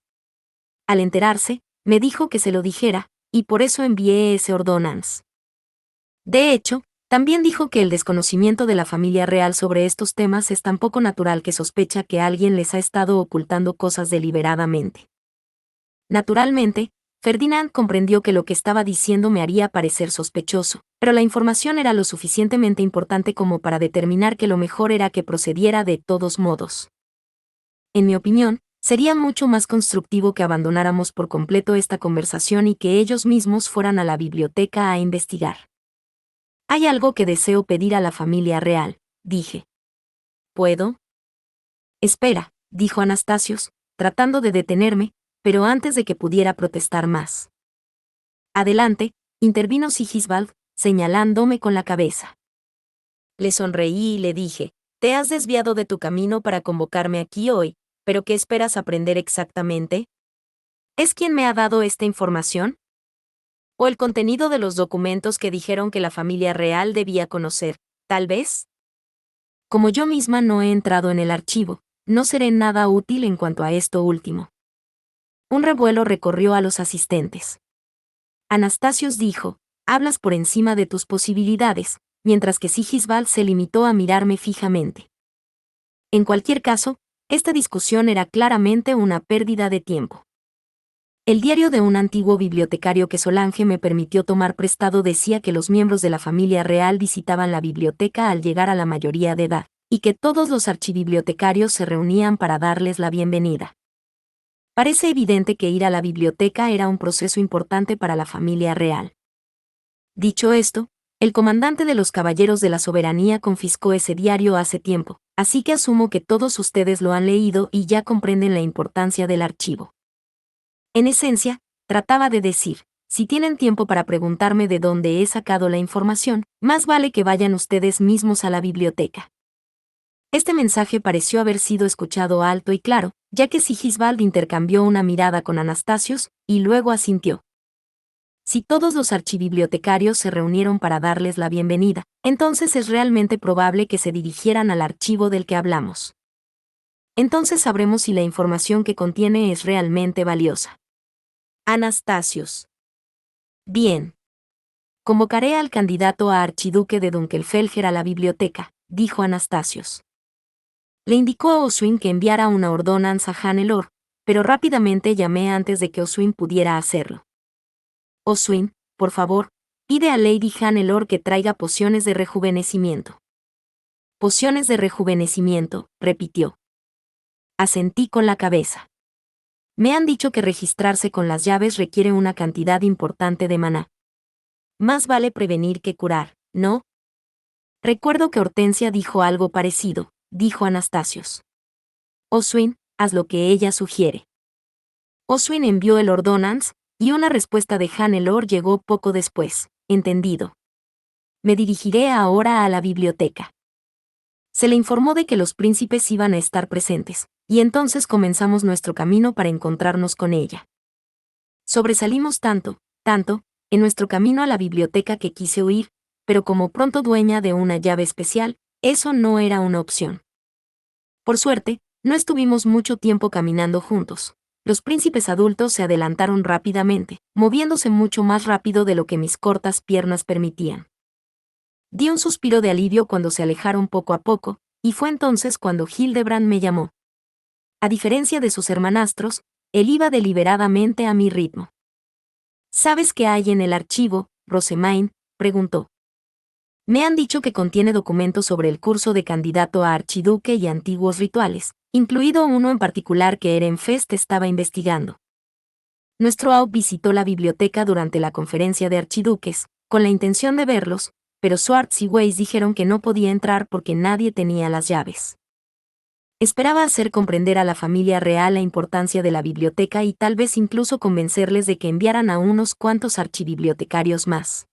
Al enterarse, me dijo que se lo dijera, y por eso envié ese ordonance. De hecho, también dijo que el desconocimiento de la familia real sobre estos temas es tan poco natural que sospecha que alguien les ha estado ocultando cosas deliberadamente. Naturalmente, Ferdinand comprendió que lo que estaba diciendo me haría parecer sospechoso, pero la información era lo suficientemente importante como para determinar que lo mejor era que procediera de todos modos. En mi opinión, sería mucho más constructivo que abandonáramos por completo esta conversación y que ellos mismos fueran a la biblioteca a investigar. Hay algo que deseo pedir a la familia real, dije. ¿Puedo? Espera, dijo Anastasios, tratando de detenerme, pero antes de que pudiera protestar más. Adelante, intervino Sigisbald, señalándome con la cabeza. Le sonreí y le dije, te has desviado de tu camino para convocarme aquí hoy, pero ¿qué esperas aprender exactamente? ¿Es quien me ha dado esta información? ¿O el contenido de los documentos que dijeron que la familia real debía conocer, tal vez? Como yo misma no he entrado en el archivo, no seré nada útil en cuanto a esto último. Un revuelo recorrió a los asistentes. Anastasios dijo, hablas por encima de tus posibilidades, mientras que Sigisbald se limitó a mirarme fijamente. En cualquier caso, esta discusión era claramente una pérdida de tiempo. El diario de un antiguo bibliotecario que Solange me permitió tomar prestado decía que los miembros de la familia real visitaban la biblioteca al llegar a la mayoría de edad, y que todos los archibibliotecarios se reunían para darles la bienvenida. Parece evidente que ir a la biblioteca era un proceso importante para la familia real. Dicho esto, el comandante de los Caballeros de la Soberanía confiscó ese diario hace tiempo, así que asumo que todos ustedes lo han leído y ya comprenden la importancia del archivo. En esencia, trataba de decir, si tienen tiempo para preguntarme de dónde he sacado la información, más vale que vayan ustedes mismos a la biblioteca. Este mensaje pareció haber sido escuchado alto y claro, ya que Sigisbald intercambió una mirada con Anastasios, y luego asintió. Si todos los archibibliotecarios se reunieron para darles la bienvenida, entonces es realmente probable que se dirigieran al archivo del que hablamos. Entonces sabremos si la información que contiene es realmente valiosa. Anastasios. Bien. Convocaré al candidato a archiduque de Dunkelfelger a la biblioteca, dijo Anastasios. Le indicó a Oswin que enviara una ordonanza a Hannelore, pero rápidamente llamé antes de que Oswin pudiera hacerlo. Oswin, por favor, pide a Lady Hannelore que traiga pociones de rejuvenecimiento. Pociones de rejuvenecimiento, repitió. Asentí con la cabeza. Me han dicho que registrarse con las llaves requiere una cantidad importante de maná. Más vale prevenir que curar, ¿no? Recuerdo que Hortensia dijo algo parecido, dijo Anastasios. Oswin, haz lo que ella sugiere. Oswin envió el ordonance, y una respuesta de Hannelore llegó poco después, entendido. Me dirigiré ahora a la biblioteca. Se le informó de que los príncipes iban a estar presentes, y entonces comenzamos nuestro camino para encontrarnos con ella. Sobresalimos tanto, en nuestro camino a la biblioteca que quise huir, pero como pronto dueña de una llave especial, eso no era una opción. Por suerte, no estuvimos mucho tiempo caminando juntos. Los príncipes adultos se adelantaron rápidamente, moviéndose mucho más rápido de lo que mis cortas piernas permitían. Di un suspiro de alivio cuando se alejaron poco a poco, y fue entonces cuando Hildebrand me llamó. A diferencia de sus hermanastros, él iba deliberadamente a mi ritmo. ¿Sabes qué hay en el archivo, Rosemaine?, preguntó. Me han dicho que contiene documentos sobre el curso de candidato a archiduque y antiguos rituales, incluido uno en particular que Ehrenfest estaba investigando. Nuestro AUB visitó la biblioteca durante la conferencia de archiduques, con la intención de verlos, pero Swartz y Weiss dijeron que no podía entrar porque nadie tenía las llaves. Esperaba hacer comprender a la familia real la importancia de la biblioteca y tal vez incluso convencerles de que enviaran a unos cuantos archibibliotecarios más.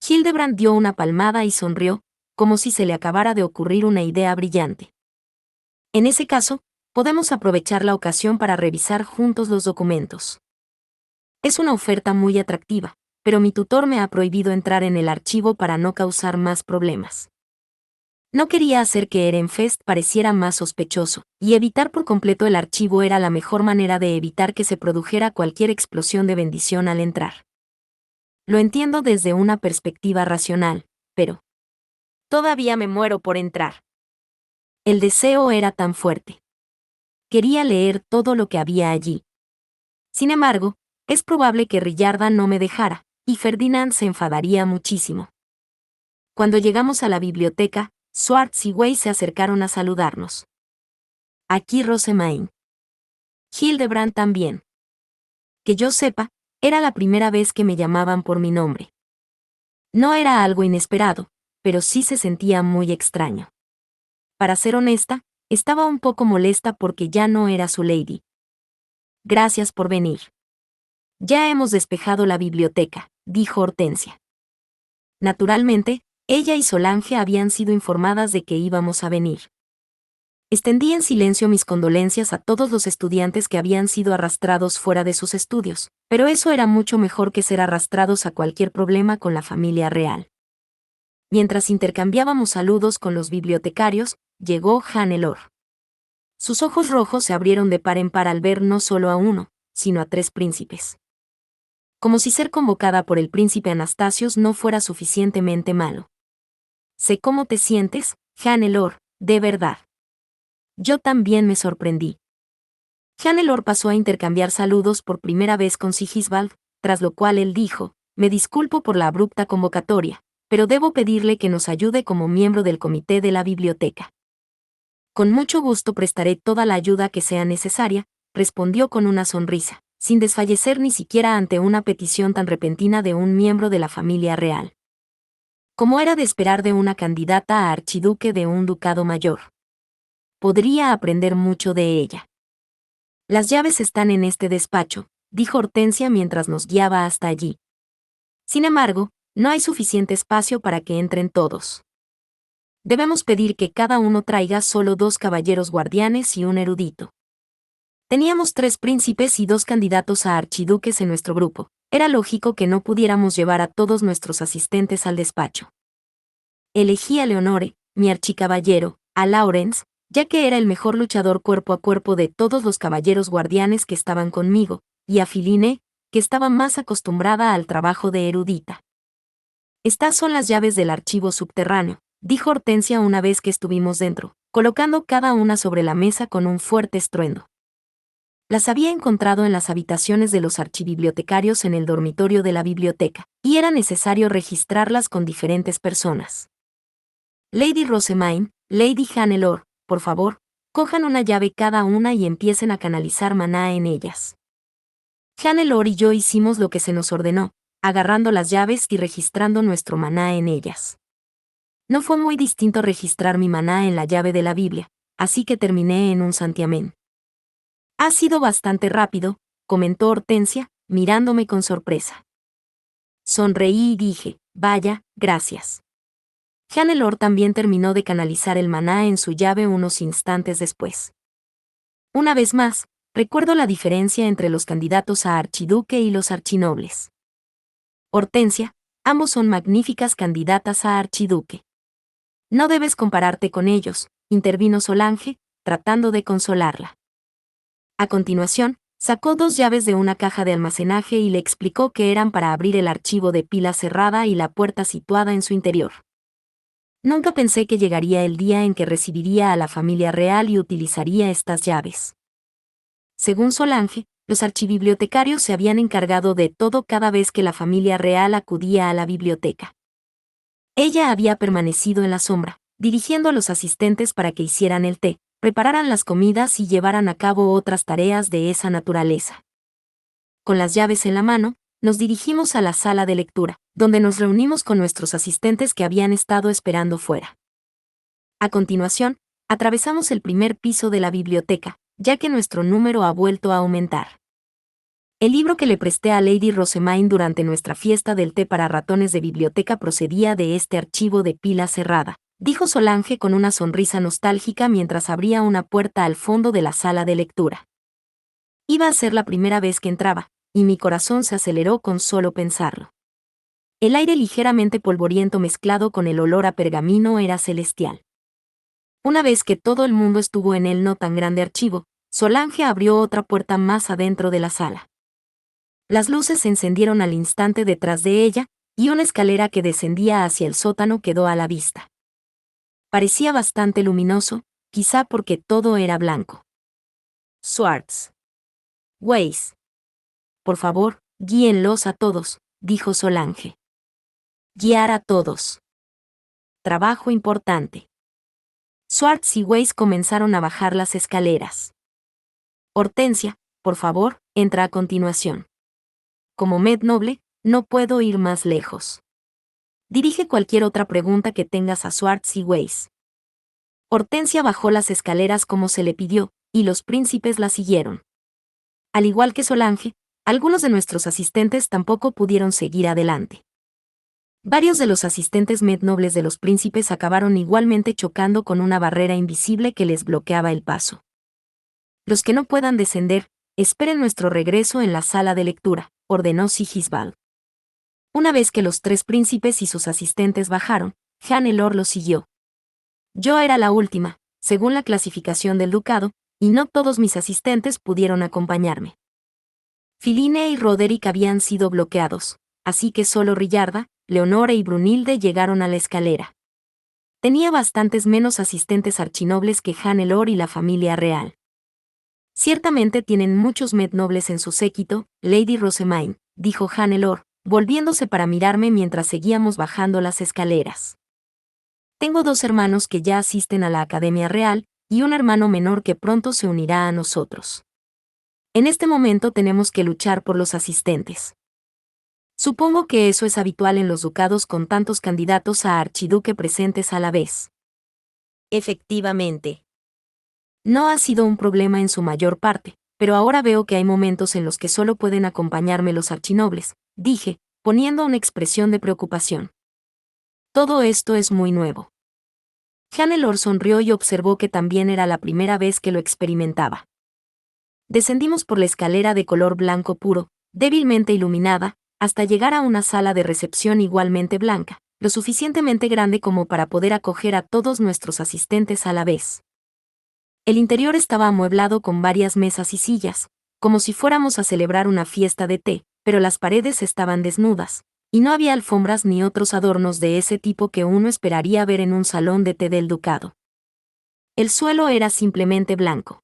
Hildebrand dio una palmada y sonrió, como si se le acabara de ocurrir una idea brillante. En ese caso, podemos aprovechar la ocasión para revisar juntos los documentos. Es una oferta muy atractiva, pero mi tutor me ha prohibido entrar en el archivo para no causar más problemas. No quería hacer que Ehrenfest pareciera más sospechoso, y evitar por completo el archivo era la mejor manera de evitar que se produjera cualquier explosión de bendición al entrar. Lo entiendo desde una perspectiva racional, pero todavía me muero por entrar. El deseo era tan fuerte. Quería leer todo lo que había allí. Sin embargo, es probable que Rillarda no me dejara, y Ferdinand se enfadaría muchísimo. Cuando llegamos a la biblioteca, Swartz y Weiss se acercaron a saludarnos. Aquí Rosemaine. Hildebrand también. Que yo sepa, era la primera vez que me llamaban por mi nombre. No era algo inesperado, pero sí se sentía muy extraño. Para ser honesta, estaba un poco molesta porque ya no era su lady. Gracias por venir. Ya hemos despejado la biblioteca, dijo Hortensia. Naturalmente, ella y Solange habían sido informadas de que íbamos a venir. Extendí en silencio mis condolencias a todos los estudiantes que habían sido arrastrados fuera de sus estudios, pero eso era mucho mejor que ser arrastrados a cualquier problema con la familia real. Mientras intercambiábamos saludos con los bibliotecarios, llegó Hannelore. Sus ojos rojos se abrieron de par en par al ver no solo a uno, sino a 3 príncipes. Como si ser convocada por el príncipe Anastasios no fuera suficientemente malo. Sé cómo te sientes, Hannelore, de verdad. Yo también me sorprendí. Hannelore pasó a intercambiar saludos por primera vez con Sigisbald, tras lo cual él dijo, me disculpo por la abrupta convocatoria, pero debo pedirle que nos ayude como miembro del comité de la biblioteca. Con mucho gusto prestaré toda la ayuda que sea necesaria, respondió con una sonrisa, sin desfallecer ni siquiera ante una petición tan repentina de un miembro de la familia real. Como era de esperar de una candidata a archiduque de un ducado mayor. Podría aprender mucho de ella. Las llaves están en este despacho, dijo Hortensia mientras nos guiaba hasta allí. Sin embargo, no hay suficiente espacio para que entren todos. Debemos pedir que cada uno traiga solo 2 caballeros guardianes y un erudito. Teníamos 3 príncipes y 2 candidatos a archiduques en nuestro grupo. Era lógico que no pudiéramos llevar a todos nuestros asistentes al despacho. Elegí a Leonore, mi archicaballero, a Lawrence, ya que era el mejor luchador cuerpo a cuerpo de todos los caballeros guardianes que estaban conmigo, y a Philine, que estaba más acostumbrada al trabajo de erudita. Estas son las llaves del archivo subterráneo, dijo Hortensia una vez que estuvimos dentro, colocando cada una sobre la mesa con un fuerte estruendo. Las había encontrado en las habitaciones de los archibibliotecarios en el dormitorio de la biblioteca, y era necesario registrarlas con diferentes personas. Lady Rosemaine, Lady Hannelore, por favor, cojan una llave cada una y empiecen a canalizar maná en ellas. Hannelore y yo hicimos lo que se nos ordenó, agarrando las llaves y registrando nuestro maná en ellas. No fue muy distinto registrar mi maná en la llave de la Biblia, así que terminé en un santiamén. Ha sido bastante rápido, comentó Hortensia, mirándome con sorpresa. Sonreí y dije, vaya, gracias. Hannelore también terminó de canalizar el maná en su llave unos instantes después. Una vez más, recuerdo la diferencia entre los candidatos a archiduque y los archinobles. Hortensia, ambos son magníficas candidatas a archiduque. No debes compararte con ellos, intervino Solange, tratando de consolarla. A continuación, sacó 2 llaves de una caja de almacenaje y le explicó que eran para abrir el archivo de pila cerrada y la puerta situada en su interior. Nunca pensé que llegaría el día en que recibiría a la familia real y utilizaría estas llaves. Según Solange, los archibibliotecarios se habían encargado de todo cada vez que la familia real acudía a la biblioteca. Ella había permanecido en la sombra, dirigiendo a los asistentes para que hicieran el té, prepararan las comidas y llevaran a cabo otras tareas de esa naturaleza. Con las llaves en la mano, nos dirigimos a la sala de lectura, donde nos reunimos con nuestros asistentes que habían estado esperando fuera. A continuación, atravesamos el primer piso de la biblioteca, ya que nuestro número ha vuelto a aumentar. El libro que le presté a Lady Rosemaine durante nuestra fiesta del té para ratones de biblioteca procedía de este archivo de pila cerrada, dijo Solange con una sonrisa nostálgica mientras abría una puerta al fondo de la sala de lectura. Iba a ser la primera vez que entraba, y mi corazón se aceleró con solo pensarlo. El aire ligeramente polvoriento mezclado con el olor a pergamino era celestial. Una vez que todo el mundo estuvo en el no tan grande archivo, Solange abrió otra puerta más adentro de la sala. Las luces se encendieron al instante detrás de ella, y una escalera que descendía hacia el sótano quedó a la vista. Parecía bastante luminoso, quizá porque todo era blanco. Swartz. Weiss. Por favor, guíenlos a todos, dijo Solange. Guiar a todos. Trabajo importante. Swartz y Weiss comenzaron a bajar las escaleras. Hortensia, por favor, entra a continuación. Como Med Noble, no puedo ir más lejos. Dirige cualquier otra pregunta que tengas a Swartz y Weiss. Hortensia bajó las escaleras como se le pidió, y los príncipes la siguieron. Al igual que Solange, algunos de nuestros asistentes tampoco pudieron seguir adelante. Varios de los asistentes Med Nobles de los príncipes acabaron igualmente chocando con una barrera invisible que les bloqueaba el paso. Los que no puedan descender, esperen nuestro regreso en la sala de lectura, ordenó Sigisbald. Una vez que los 3 príncipes y sus asistentes bajaron, Hannelore los siguió. Yo era la última, según la clasificación del ducado, y no todos mis asistentes pudieron acompañarme. Filine y Roderick habían sido bloqueados, así que solo Rillarda, Leonora y Brunilde llegaron a la escalera. Tenía bastantes menos asistentes archinobles que Hannelore y la familia real. Ciertamente tienen muchos Med Nobles en su séquito, Lady Rosemaine, dijo Hannelore, volviéndose para mirarme mientras seguíamos bajando las escaleras. Tengo 2 hermanos que ya asisten a la Academia Real, y un hermano menor que pronto se unirá a nosotros. En este momento tenemos que luchar por los asistentes. Supongo que eso es habitual en los ducados con tantos candidatos a archiduque presentes a la vez. Efectivamente. No ha sido un problema en su mayor parte, pero ahora veo que hay momentos en los que solo pueden acompañarme los archinobles, dije, poniendo una expresión de preocupación. Todo esto es muy nuevo. Hannelore sonrió y observó que también era la primera vez que lo experimentaba. Descendimos por la escalera de color blanco puro, débilmente iluminada, hasta llegar a una sala de recepción igualmente blanca, lo suficientemente grande como para poder acoger a todos nuestros asistentes a la vez. El interior estaba amueblado con varias mesas y sillas, como si fuéramos a celebrar una fiesta de té, pero las paredes estaban desnudas, y no había alfombras ni otros adornos de ese tipo que uno esperaría ver en un salón de té del ducado. El suelo era simplemente blanco.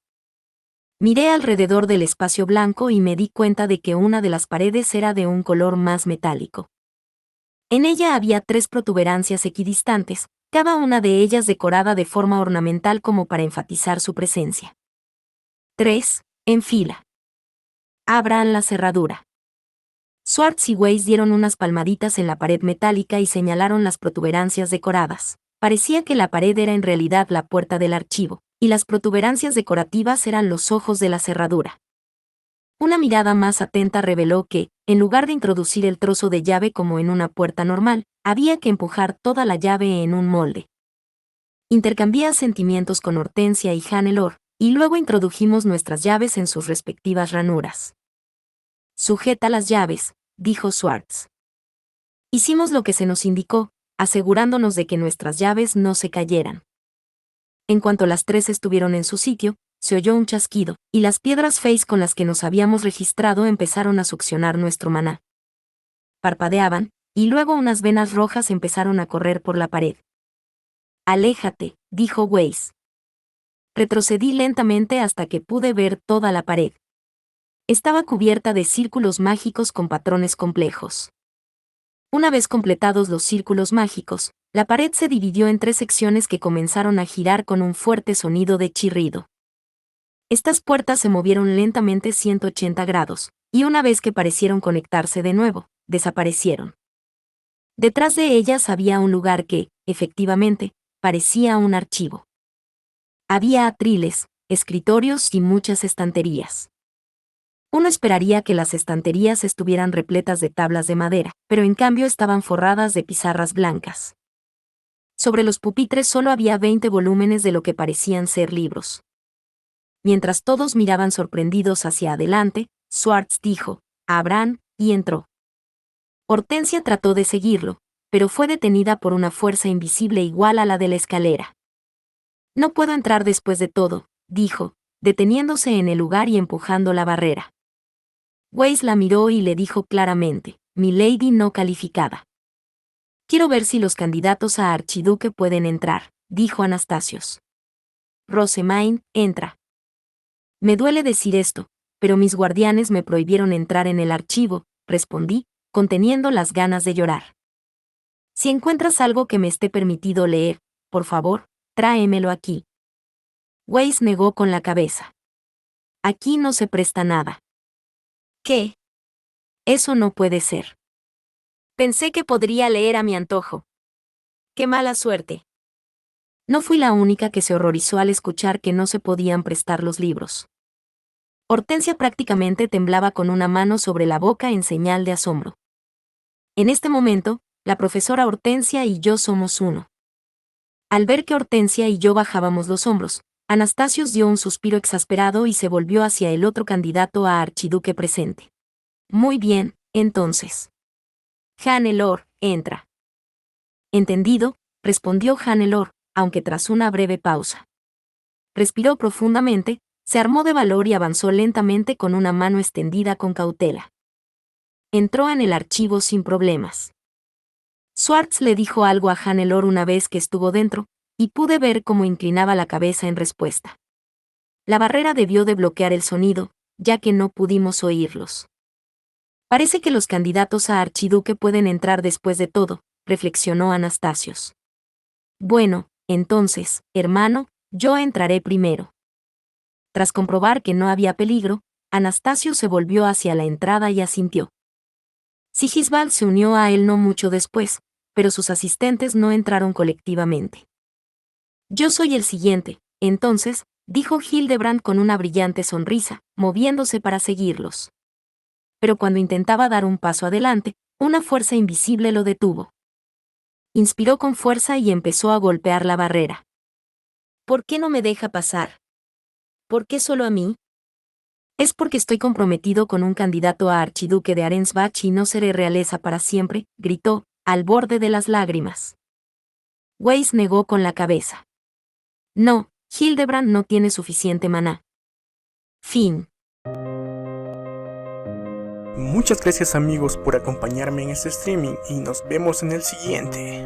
Miré alrededor del espacio blanco y me di cuenta de que una de las paredes era de un color más metálico. En ella había 3 protuberancias equidistantes, cada una de ellas decorada de forma ornamental como para enfatizar su presencia. 3, en fila. Abran la cerradura. Swartz y Weiss dieron unas palmaditas en la pared metálica y señalaron las protuberancias decoradas. Parecía que la pared era en realidad la puerta del archivo, y las protuberancias decorativas eran los ojos de la cerradura. Una mirada más atenta reveló que, en lugar de introducir el trozo de llave como en una puerta normal, había que empujar toda la llave en un molde. Intercambié sentimientos con Hortensia y Hannelore, y luego introdujimos nuestras llaves en sus respectivas ranuras. Sujeta las llaves, dijo Schwartz. Hicimos lo que se nos indicó, asegurándonos de que nuestras llaves no se cayeran. En cuanto las tres estuvieron en su sitio, se oyó un chasquido, y las piedras Face con las que nos habíamos registrado empezaron a succionar nuestro maná. Parpadeaban, y luego unas venas rojas empezaron a correr por la pared. Aléjate, dijo Weiss. Retrocedí lentamente hasta que pude ver toda la pared. Estaba cubierta de círculos mágicos con patrones complejos. Una vez completados los círculos mágicos, la pared se dividió en 3 secciones que comenzaron a girar con un fuerte sonido de chirrido. Estas puertas se movieron lentamente 180 grados, y una vez que parecieron conectarse de nuevo, desaparecieron. Detrás de ellas había un lugar que, efectivamente, parecía un archivo. Había atriles, escritorios y muchas estanterías. Uno esperaría que las estanterías estuvieran repletas de tablas de madera, pero en cambio estaban forradas de pizarras blancas. Sobre los pupitres solo había 20 volúmenes de lo que parecían ser libros. Mientras todos miraban sorprendidos hacia adelante, Schwartz dijo, «Abran», y entró. Hortensia trató de seguirlo, pero fue detenida por una fuerza invisible igual a la de la escalera. «No puedo entrar después de todo», dijo, deteniéndose en el lugar y empujando la barrera. Weiss la miró y le dijo claramente, «Milady no calificada». «Quiero ver si los candidatos a archiduque pueden entrar», dijo Anastasios. «Rosemaine, entra». «Me duele decir esto, pero mis guardianes me prohibieron entrar en el archivo», respondí, conteniendo las ganas de llorar. «Si encuentras algo que me esté permitido leer, por favor, tráemelo aquí». Weiss negó con la cabeza. «Aquí no se presta nada». «¿Qué? Eso no puede ser. Pensé que podría leer a mi antojo». «Qué mala suerte». No fui la única que se horrorizó al escuchar que no se podían prestar los libros. Hortensia prácticamente temblaba con una mano sobre la boca en señal de asombro. En este momento, la profesora Hortensia y yo somos uno. Al ver que Hortensia y yo bajábamos los hombros, Anastasios dio un suspiro exasperado y se volvió hacia el otro candidato a archiduque presente. «Muy bien, entonces. Hannelore, entra». «Entendido», respondió Hannelore, aunque tras una breve pausa. Respiró profundamente, se armó de valor y avanzó lentamente con una mano extendida con cautela. Entró en el archivo sin problemas. Schwartz le dijo algo a Hannelore una vez que estuvo dentro, y pude ver cómo inclinaba la cabeza en respuesta. La barrera debió de bloquear el sonido, ya que no pudimos oírlos. «Parece que los candidatos a archiduque pueden entrar después de todo», reflexionó Anastasios. «Bueno, entonces, hermano, yo entraré primero». Tras comprobar que no había peligro, Anastasio se volvió hacia la entrada y asintió. Sigisbald se unió a él no mucho después, pero sus asistentes no entraron colectivamente. «Yo soy el siguiente», entonces, dijo Hildebrand con una brillante sonrisa, moviéndose para seguirlos. Pero cuando intentaba dar un paso adelante, una fuerza invisible lo detuvo. Inspiró con fuerza y empezó a golpear la barrera. «¿Por qué no me deja pasar? ¿Por qué solo a mí?» «Es porque estoy comprometido con un candidato a archiduque de Arensbach y no seré realeza para siempre», gritó, al borde de las lágrimas. Weiss negó con la cabeza. «No, Hildebrand no tiene suficiente maná». Fin. Muchas gracias amigos por acompañarme en este streaming y nos vemos en el siguiente.